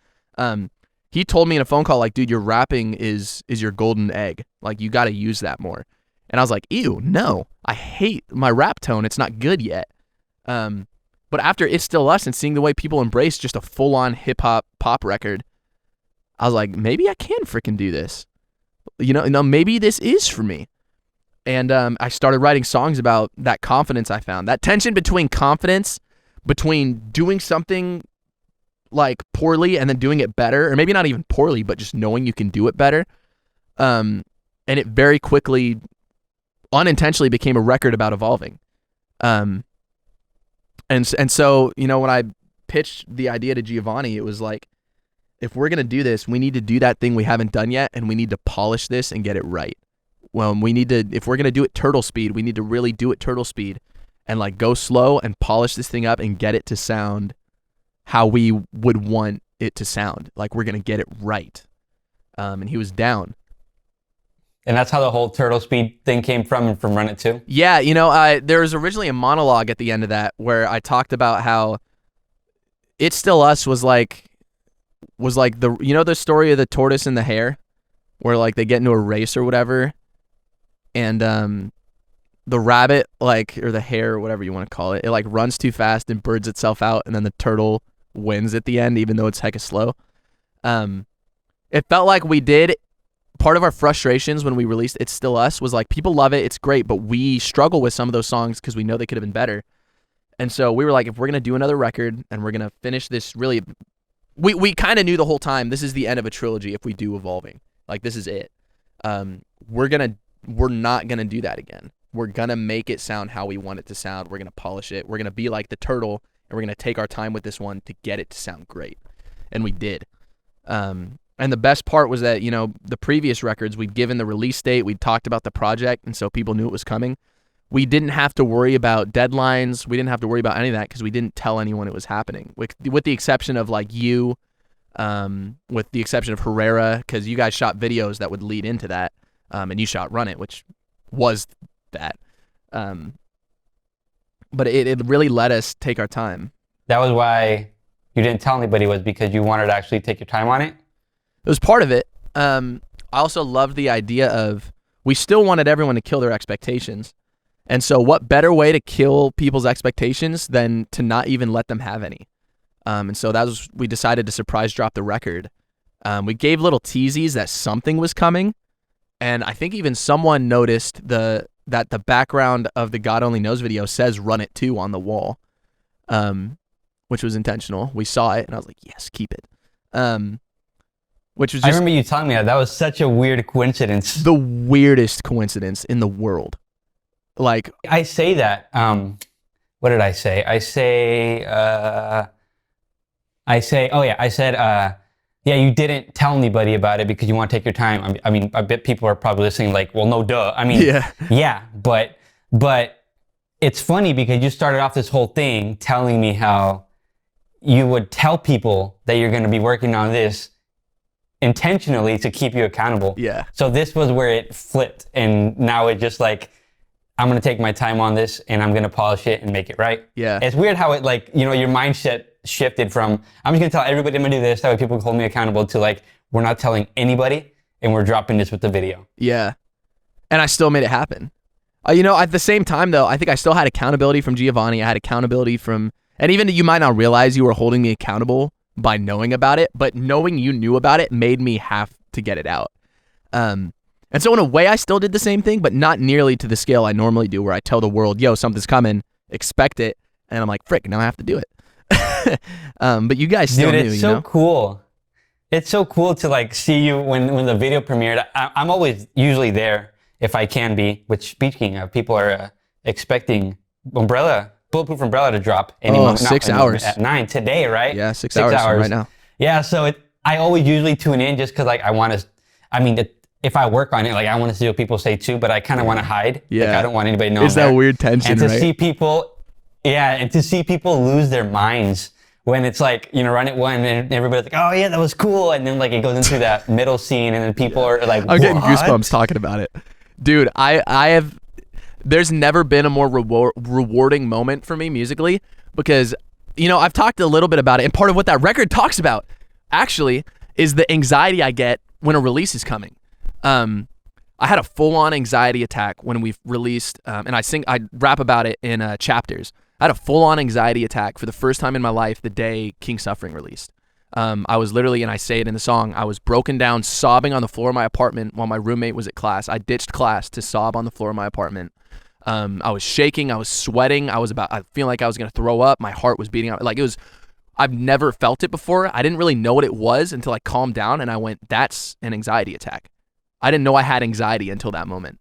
[SPEAKER 4] He told me in a phone call, like, dude, your rapping is your golden egg. Like, you got to use that more. And I was like, ew, no. I hate my rap tone. It's not good yet. But after It's Still Us and seeing the way people embrace just a full-on hip-hop pop record, I was like, maybe I can freaking do this. You know, maybe this is for me. And I started writing songs about that confidence I found. That tension between confidence, between doing something like poorly and then doing it better, or maybe not even poorly, but just knowing you can do it better. And it very quickly unintentionally became a record about evolving. And so, when I pitched the idea to Giovanni, it was like, if we're going to do this, we need to do that thing we haven't done yet, and we need to polish this and get it right. Well, if we're going to do it turtle speed, we need to really do it turtle speed and like go slow and polish this thing up and get it to sound how we would want it to sound. Like we're going to get it right. And he was down.
[SPEAKER 1] And that's how the whole turtle speed thing came from, and from Run It Too?
[SPEAKER 4] Yeah, there was originally a monologue at the end of that where I talked about how It's Still Us was like the story of the tortoise and the hare, where like they get into a race or whatever, and the rabbit, like, or the hare or whatever you want to call it, it like runs too fast and birds itself out, and then the turtle wins at the end, even though it's hecka slow. It felt like we did. Part of our frustrations when we released It's Still Us was like, people love it, it's great, but we struggle with some of those songs because we know they could have been better. And so we were like, if we're going to do another record and we're going to finish this really, we kind of knew the whole time, this is the end of a trilogy if we do Evolving. Like, this is it. We're not going to do that again. We're going to make it sound how we want it to sound. We're going to polish it. We're going to be like the turtle, and we're going to take our time with this one to get it to sound great. And we did. And the best part was that, the previous records, we'd given the release date, we'd talked about the project, and so people knew it was coming. We didn't have to worry about deadlines. We didn't have to worry about any of that because we didn't tell anyone it was happening, with the exception of like you, with the exception of Herrera, because you guys shot videos that would lead into that, and you shot Run It, which was that. But it really let us take our time.
[SPEAKER 1] That was why you didn't tell anybody, was because you wanted to actually take your time on it?
[SPEAKER 4] It was part of it. I also loved the idea of, we still wanted everyone to kill their expectations. And so what better way to kill people's expectations than to not even let them have any? And so we decided to surprise drop the record. We gave little teasies that something was coming. And I think even someone noticed that the background of the God Only Knows video says Run It Too on the wall, which was intentional. We saw it and I was like, yes, keep it. Which was just,
[SPEAKER 1] I remember you telling me that. That was such a weird coincidence.
[SPEAKER 4] The weirdest coincidence in the world. Like,
[SPEAKER 1] I say that. What did I say? I said, yeah, you didn't tell anybody about it because you want to take your time. I mean, I bet people are probably listening like, well, no, duh. I mean, yeah, but it's funny because you started off this whole thing telling me how you would tell people that you're going to be working on this intentionally to keep you accountable.
[SPEAKER 4] Yeah.
[SPEAKER 1] So this was where it flipped, and now it just like, I'm going to take my time on this and I'm going to polish it and make it right.
[SPEAKER 4] Yeah.
[SPEAKER 1] It's weird how it like, your mindset shifted from, I'm just going to tell everybody I'm going to do this, that way people can hold me accountable, to like, we're not telling anybody and we're dropping this with the video.
[SPEAKER 4] Yeah. And I still made it happen. At the same time though, I think I still had accountability from Giovanni. I had accountability from, and even you might not realize you were holding me accountable by knowing about it, but knowing you knew about it made me have to get it out. And so in a way I still did the same thing, but not nearly to the scale I normally do, where I tell the world, yo, something's coming, expect it. And I'm like, frick, now I have to do it. But you guys still
[SPEAKER 1] Dude,
[SPEAKER 4] knew,
[SPEAKER 1] it's so cool. It's so cool to like see you when the video premiered. I'm always usually there if I can be, which, speaking of, people are expecting Bulletproof Umbrella to drop any moment.
[SPEAKER 4] 6 hours.
[SPEAKER 1] At 9 today, right?
[SPEAKER 4] Yeah, 6 hours from right now.
[SPEAKER 1] Yeah, so I always usually tune in just because like I want to, if I work on it, like I want to see what people say too, but I kind of want to hide.
[SPEAKER 4] Yeah.
[SPEAKER 1] Like I don't want anybody to know.
[SPEAKER 4] It's that weird tension,
[SPEAKER 1] and to
[SPEAKER 4] right?
[SPEAKER 1] see people, and to see people lose their minds when it's like, Run It One and everybody's like, oh yeah, that was cool. And then like it goes into that middle scene and then people are like,
[SPEAKER 4] I'm getting goosebumps talking about it. Dude, there's never been a more rewarding moment for me musically, because, I've talked a little bit about it, and part of what that record talks about actually is the anxiety I get when a release is coming. I had a full-on anxiety attack when we released, and I rap about it in chapters. I had a full-on anxiety attack for the first time in my life the day King Suffering released. I was literally, and I say it in the song, I was broken down, sobbing on the floor of my apartment while my roommate was at class. I ditched class to sob on the floor of my apartment. I was shaking, I was sweating, I feel like I was gonna throw up. My heart was beating out. Like, I've never felt it before. I didn't really know what it was until I calmed down and I went, that's an anxiety attack. I didn't know I had anxiety until that moment.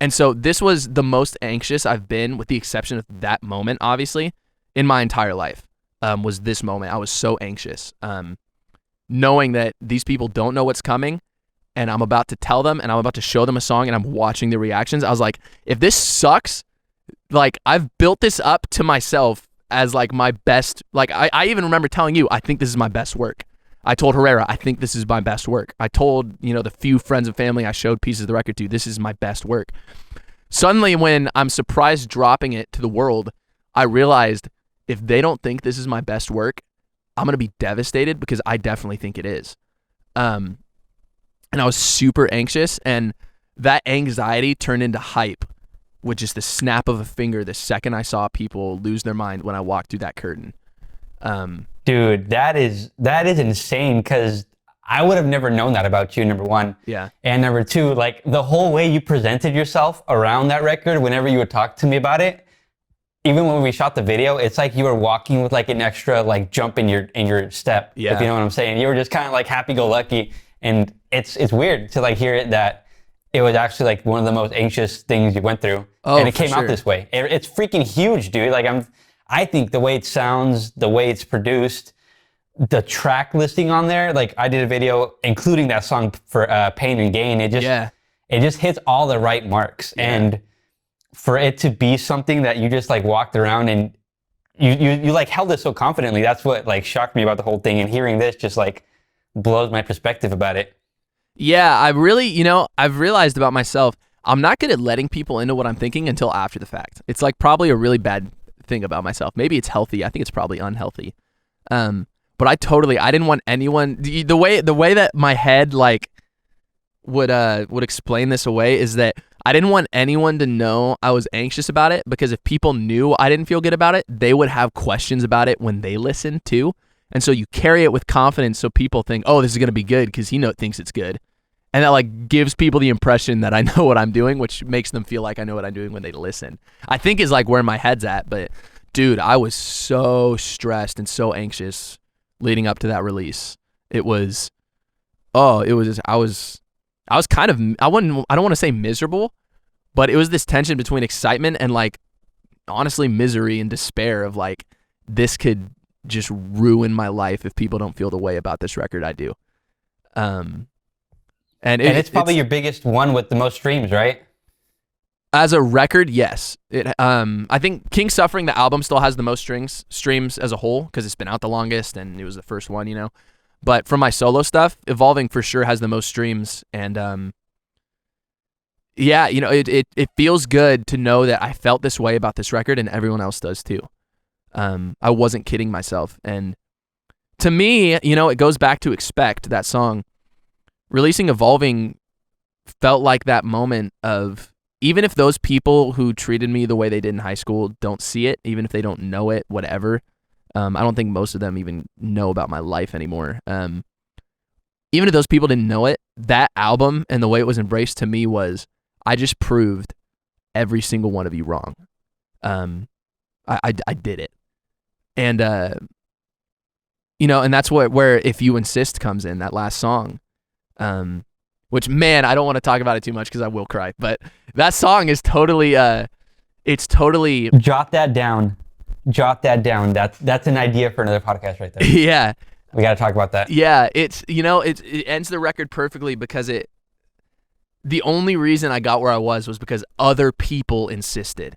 [SPEAKER 4] And so this was the most anxious I've been, with the exception of that moment, obviously, in my entire life, was this moment. I was so anxious, knowing that these people don't know what's coming, and I'm about to tell them, and I'm about to show them a song, and I'm watching the reactions. I was like, if this sucks, like, I've built this up to myself as like my best. Like, I even remember telling you, I think this is my best work. I told Herrera, I think this is my best work. I told, the few friends and family I showed pieces of the record to, this is my best work. Suddenly, when I'm surprised dropping it to the world, I realized if they don't think this is my best work, I'm going to be devastated, because I definitely think it is. And I was super anxious, and that anxiety turned into hype with just the snap of a finger the second I saw people lose their mind when I walked through that curtain.
[SPEAKER 1] Dude, that is insane, because I would have never known that about you, number one.
[SPEAKER 4] Yeah.
[SPEAKER 1] And number two, like, the whole way you presented yourself around that record, whenever you would talk to me about it, even when we shot the video, it's like you were walking with like an extra like jump in your step.
[SPEAKER 4] Yeah.
[SPEAKER 1] If you know what I'm saying. You were just kind of like happy-go-lucky, and it's weird to like hear it that it was actually like one of the most anxious things you went through.
[SPEAKER 4] Oh,
[SPEAKER 1] and it
[SPEAKER 4] for
[SPEAKER 1] came out
[SPEAKER 4] sure.
[SPEAKER 1] this way. It's freaking huge, dude. Like, I think the way it sounds, the way it's produced, the track listing on there, like, I did a video including that song for Pain and Gain. It just hits all the right marks.
[SPEAKER 4] Yeah.
[SPEAKER 1] And for it to be something that you just like walked around and you like held it so confidently, that's what like shocked me about the whole thing. And hearing this just like blows my perspective about it.
[SPEAKER 4] Yeah, I really, I've realized about myself, I'm not good at letting people into what I'm thinking until after the fact. It's like probably a really bad thing about myself. Maybe it's healthy. I think it's probably unhealthy. But I didn't want anyone, the way that my head like would explain this away is that I didn't want anyone to know I was anxious about it, because if people knew I didn't feel good about it, they would have questions about it when they listen too. And so you carry it with confidence, so people think, oh, this is going to be good because he thinks it's good. And that like gives people the impression that I know what I'm doing, which makes them feel like I know what I'm doing when they listen. I think is like where my head's at. But dude, I was so stressed and so anxious leading up to that release. I was kind of, I don't want to say miserable, but it was this tension between excitement and like honestly misery and despair of like, this could just ruin my life if people don't feel the way about this record I do. And it's probably
[SPEAKER 1] your biggest one with the most streams, right?
[SPEAKER 4] As a record, yes. I think King Suffering, the album, still has the most streams as a whole, because it's been out the longest and it was the first one, But from my solo stuff, Evolving for sure has the most streams. And yeah, it feels good to know that I felt this way about this record and everyone else does too. I wasn't kidding myself. And to me, it goes back to Expect, that song. Releasing Evolving felt like that moment of, even if those people who treated me the way they did in high school don't see it, even if they don't know it, whatever, I don't think most of them even know about my life anymore. Even if those people didn't know it, that album and the way it was embraced to me was, I just proved every single one of you wrong. I did it. And, and that's where If You Insist comes in, that last song. Which, man, I don't want to talk about it too much because I will cry. But that song is totally, it's totally...
[SPEAKER 1] Jot that down. That's an idea for another podcast right there.
[SPEAKER 4] Yeah.
[SPEAKER 1] We got to talk about that.
[SPEAKER 4] Yeah, it ends the record perfectly, because the only reason I got where I was because other people insisted.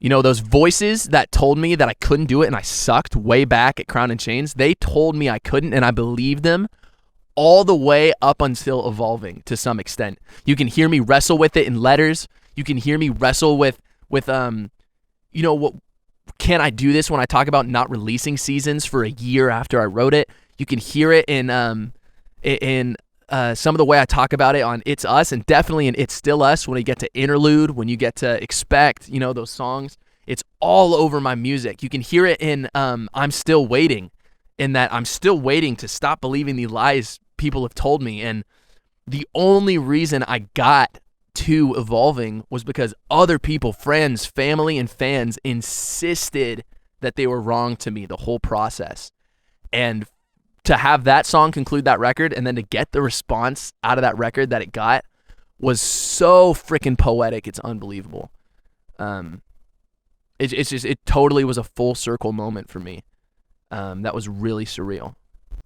[SPEAKER 4] Those voices that told me that I couldn't do it and I sucked way back at Crown and Chains, they told me I couldn't, and I believed them all the way up until Evolving to some extent. You can hear me wrestle with it in Letters. You can hear me wrestle with what can I do this when I talk about not releasing Seasons for a year after I wrote it. You can hear it in some of the way I talk about it on It's Us, and definitely in It's Still Us when you get to Interlude, when you get to Expect, those songs. It's all over my music. You can hear it in I'm Still Waiting, in that I'm still waiting to stop believing the lies people have told me. And the only reason I got to Evolving was because other people, friends, family, and fans insisted that they were wrong to me the whole process. And to have that song conclude that record, and then to get the response out of that record that it got, was so freaking poetic. It's unbelievable. It totally was a full circle moment for me. That was really surreal.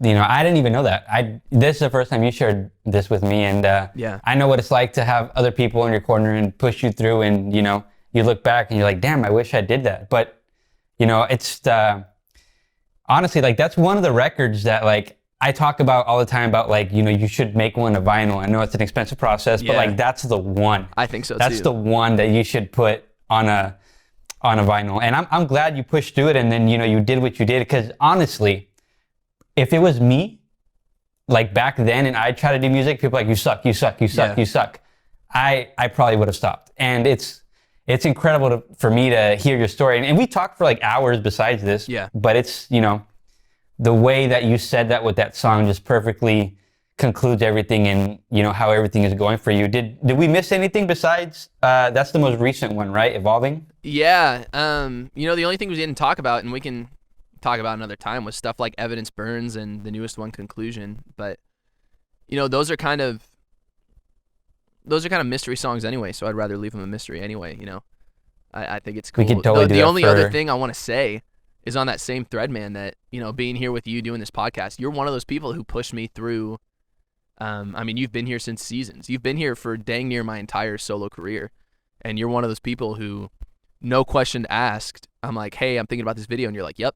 [SPEAKER 1] I didn't even know that. This is the first time you shared this with me, and
[SPEAKER 4] Yeah.
[SPEAKER 1] I know what it's like to have other people in your corner and push you through, and you look back and you're like, damn, I wish I did that. But it's honestly, like, that's one of the records that, like, I talk about all the time about, like, you should make one a vinyl. I know it's an expensive process, but like, that's the one.
[SPEAKER 4] I think so
[SPEAKER 1] That's
[SPEAKER 4] too.
[SPEAKER 1] the one that you should put on a vinyl. And I'm glad you pushed through it, and then you did what you did, because honestly, if it was me, like back then, and I tried to do music, people are like, you suck, you suck, you suck, you suck. I probably would have stopped. And it's incredible for me to hear your story. And we talked for like hours besides this.
[SPEAKER 4] Yeah.
[SPEAKER 1] But it's, the way that you said that with that song just perfectly concludes everything, and how everything is going for you. Did we miss anything besides that's the most recent one, right? Evolving?
[SPEAKER 4] Yeah. The only thing we didn't talk about, and we can talk about another time, was stuff like Evidence Burns and the newest one, Conclusion. But those are kind of mystery songs anyway, so I'd rather leave them a mystery anyway. I think it's cool.
[SPEAKER 1] We could totally do
[SPEAKER 4] the
[SPEAKER 1] that
[SPEAKER 4] only
[SPEAKER 1] for...
[SPEAKER 4] other thing I want to say is on that same thread, man, that being here with you doing this podcast, you're one of those people who pushed me through. You've been here since seasons. You've been here for dang near my entire solo career, and you're one of those people who, no question asked, I'm like, hey, I'm thinking about this video, and you're like, yep.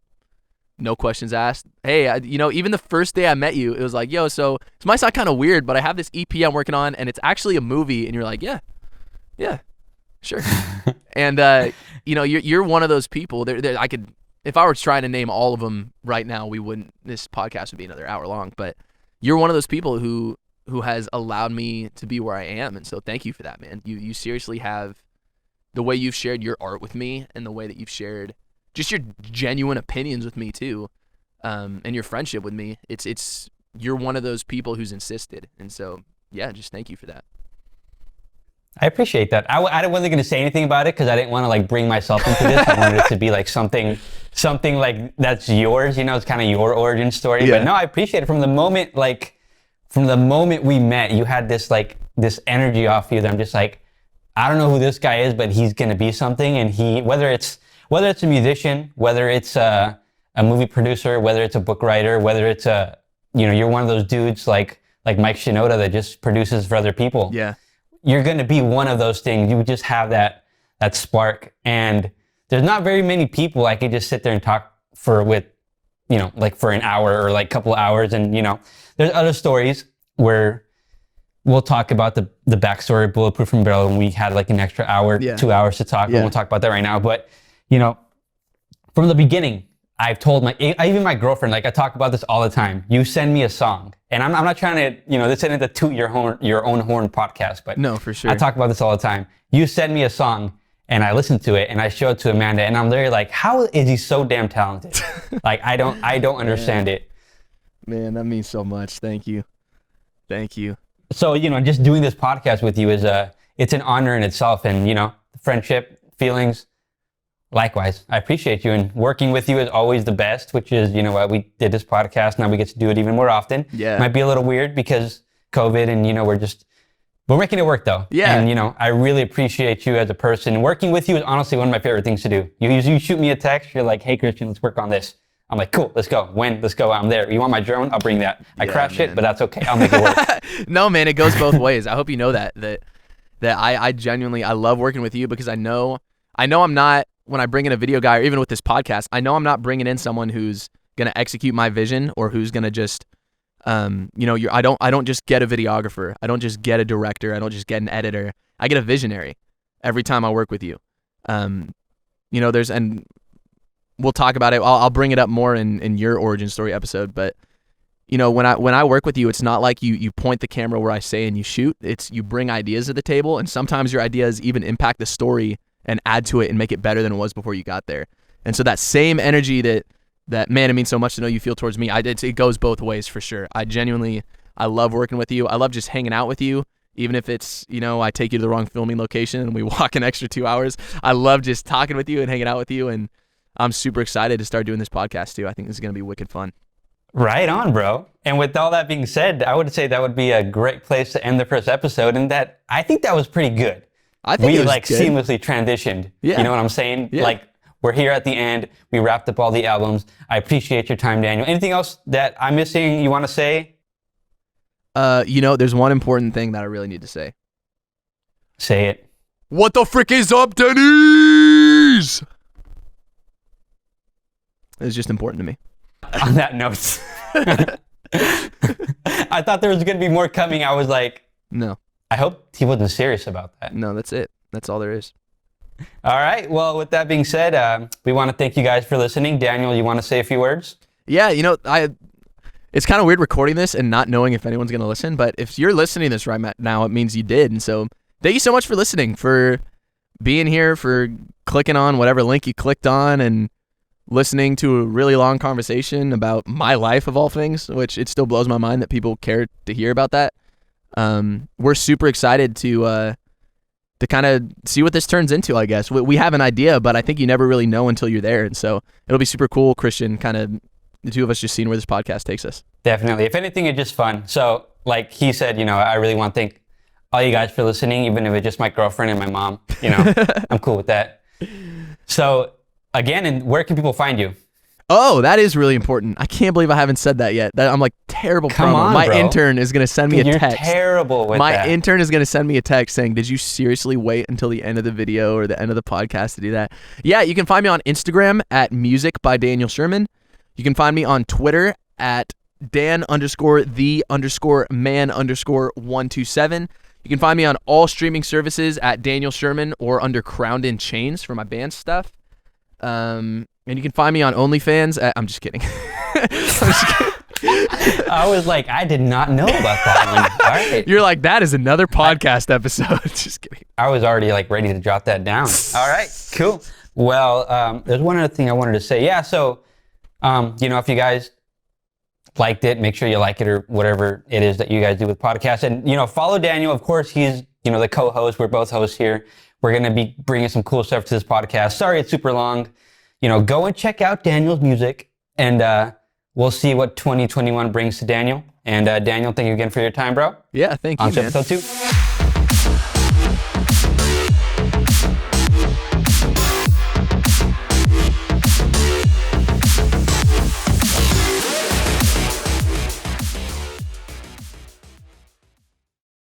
[SPEAKER 4] No questions asked. Hey, even the first day I met you, it was like, yo, so this might sound kind of weird, but I have this EP I'm working on, and it's actually a movie. And you're like, yeah, sure. And you're one of those people. I could, if I were trying to name all of them right now, this podcast would be another hour long. But you're one of those people who has allowed me to be where I am, and so thank you for that, man. You seriously have, the way you've shared your art with me, and the way that you've shared just your genuine opinions with me too, and your friendship with me. You're one of those people who's insisted, and so yeah, just thank you for that.
[SPEAKER 1] I appreciate that. I wasn't going to say anything about it because I didn't want to like bring myself into this. I wanted it to be like something like that's yours. It's kind of your origin story.
[SPEAKER 4] Yeah.
[SPEAKER 1] But no, I appreciate it. From the moment we met, you had this energy off you that I'm just like, I don't know who this guy is, but he's going to be something. And whether it's a musician, whether it's a movie producer, whether it's a book writer, whether it's you're one of those dudes like Mike Shinoda that just produces for other people.
[SPEAKER 4] Yeah.
[SPEAKER 1] You're going to be one of those things. You just have that spark. And there's not very many people I could just sit there and talk for an hour or like a couple of hours. And, there's other stories where we'll talk about the backstory of Bulletproof and Barrel, and we had like an extra hour, 2 hours to talk. Yeah. And we'll talk about that right now. But, from the beginning, I've told even my girlfriend, like I talk about this all the time. You send me a song, and I'm not trying to, this isn't a toot your own horn podcast, but
[SPEAKER 4] no, for sure.
[SPEAKER 1] I talk about this all the time. You send me a song, and I listen to it, and I show it to Amanda, and I'm literally like, how is he so damn talented? Like I don't understand it.
[SPEAKER 4] Man, that means so much. Thank you.
[SPEAKER 1] So just doing this podcast with you it's an honor in itself, and friendship, feelings. Likewise, I appreciate you, and working with you is always the best, which is, what we did this podcast. Now we get to do it even more often.
[SPEAKER 4] Yeah.
[SPEAKER 1] It might be a little weird because COVID, and, we're making it work though.
[SPEAKER 4] Yeah.
[SPEAKER 1] And, I really appreciate you as a person. Working with you is honestly one of my favorite things to do. You shoot me a text, you're like, hey, Christian, let's work on this. I'm like, cool, let's go. Let's go. I'm there. You want my drone? I'll bring that. I crash it, but that's okay. I'll make it work.
[SPEAKER 4] No, man, it goes both ways. I hope you know that I genuinely, I love working with you because I know I'm not, when I bring in a video guy, or even with this podcast, I know I'm not bringing in someone who's going to execute my vision, or who's going to just, I don't just get a videographer. I don't just get a director. I don't just get an editor. I get a visionary every time I work with you. And we'll talk about it. I'll bring it up more in your origin story episode, but when I work with you, it's not like you point the camera where I say and you shoot. It's you bring ideas to the table, and sometimes your ideas even impact the story and add to it and make it better than it was before you got there. And so that same energy that man, it means so much to know you feel towards me. It goes both ways for sure. I love working with you. I love just hanging out with you, even if it's, I take you to the wrong filming location and we walk an extra 2 hours. I love just talking with you and hanging out with you, and I'm super excited to start doing this podcast too. I think this is going to be wicked fun.
[SPEAKER 1] Right on, bro. And with all that being said, I would say that would be a great place to end the first episode, and that I think that was pretty good.
[SPEAKER 4] I think
[SPEAKER 1] we
[SPEAKER 4] it was
[SPEAKER 1] like
[SPEAKER 4] good.
[SPEAKER 1] seamlessly transitioned.
[SPEAKER 4] Yeah.
[SPEAKER 1] You know what I'm saying?
[SPEAKER 4] Yeah.
[SPEAKER 1] Like we're here at the end. We wrapped up all the albums. I appreciate your time, Daniel. Anything else that I'm missing you want to say?
[SPEAKER 4] There's one important thing that I really need to say.
[SPEAKER 1] Say it.
[SPEAKER 4] What the frick is up, Denny's? It's just important to me.
[SPEAKER 1] On that note, I thought there was going to be more coming. I was like,
[SPEAKER 4] No,
[SPEAKER 1] I hope he wasn't serious about that.
[SPEAKER 4] no, that's it. That's all there is.
[SPEAKER 1] All right. Well, with that being said, we want to thank you guys for listening. Daniel, you want to say a few words?
[SPEAKER 4] Yeah, it's kind of weird recording this and not knowing if anyone's going to listen, but if you're listening to this right now, it means you did. And so thank you so much for listening, for being here, for clicking on whatever link you clicked on and listening to a really long conversation about my life of all things, which it still blows my mind that people care to hear about that. We're super excited to kind of see what this turns into, I guess. We have an idea, but I think you never really know until you're there. And so it'll be super cool, Christian, kind of the two of us just seeing where this podcast takes us.
[SPEAKER 1] Definitely. If anything, it's just fun. So like he said, I really want to thank all you guys for listening, even if it's just my girlfriend and my mom. I'm cool with that. So again, and where can people find you?
[SPEAKER 4] Oh, that is really important. I can't believe I haven't said that yet. I'm like terrible
[SPEAKER 1] Come
[SPEAKER 4] promo.
[SPEAKER 1] on,
[SPEAKER 4] My
[SPEAKER 1] bro.
[SPEAKER 4] intern is going to send me a
[SPEAKER 1] You're
[SPEAKER 4] text.
[SPEAKER 1] terrible with
[SPEAKER 4] My
[SPEAKER 1] that.
[SPEAKER 4] intern is going to send me a text saying, did you seriously wait until the end of the video or the end of the podcast to do that? Yeah, you can find me on Instagram at music by Daniel Sherman. You can find me on Twitter at Dan_the_man_127. You can find me on all streaming services at Daniel Sherman or under Crowned in Chains for my band stuff. And you can find me on OnlyFans at, I'm just kidding.
[SPEAKER 1] I was like, I did not know about that one. All right.
[SPEAKER 4] You're like, that is another podcast episode. Just kidding.
[SPEAKER 1] I was already like ready to jot that down. All right, cool. Well, there's one other thing I wanted to say. Yeah, so, if you guys liked it, make sure you like it or whatever it is that you guys do with podcasts. And, follow Daniel. Of course, he's, the co-host. We're both hosts here. We're going to be bringing some cool stuff to this podcast. Sorry, it's super long. Go and check out Daniel's music, and we'll see what 2021 brings to Daniel. And Daniel, thank you again for your time, bro.
[SPEAKER 4] Yeah, thank you,
[SPEAKER 1] On to
[SPEAKER 4] man.
[SPEAKER 1] episode 2.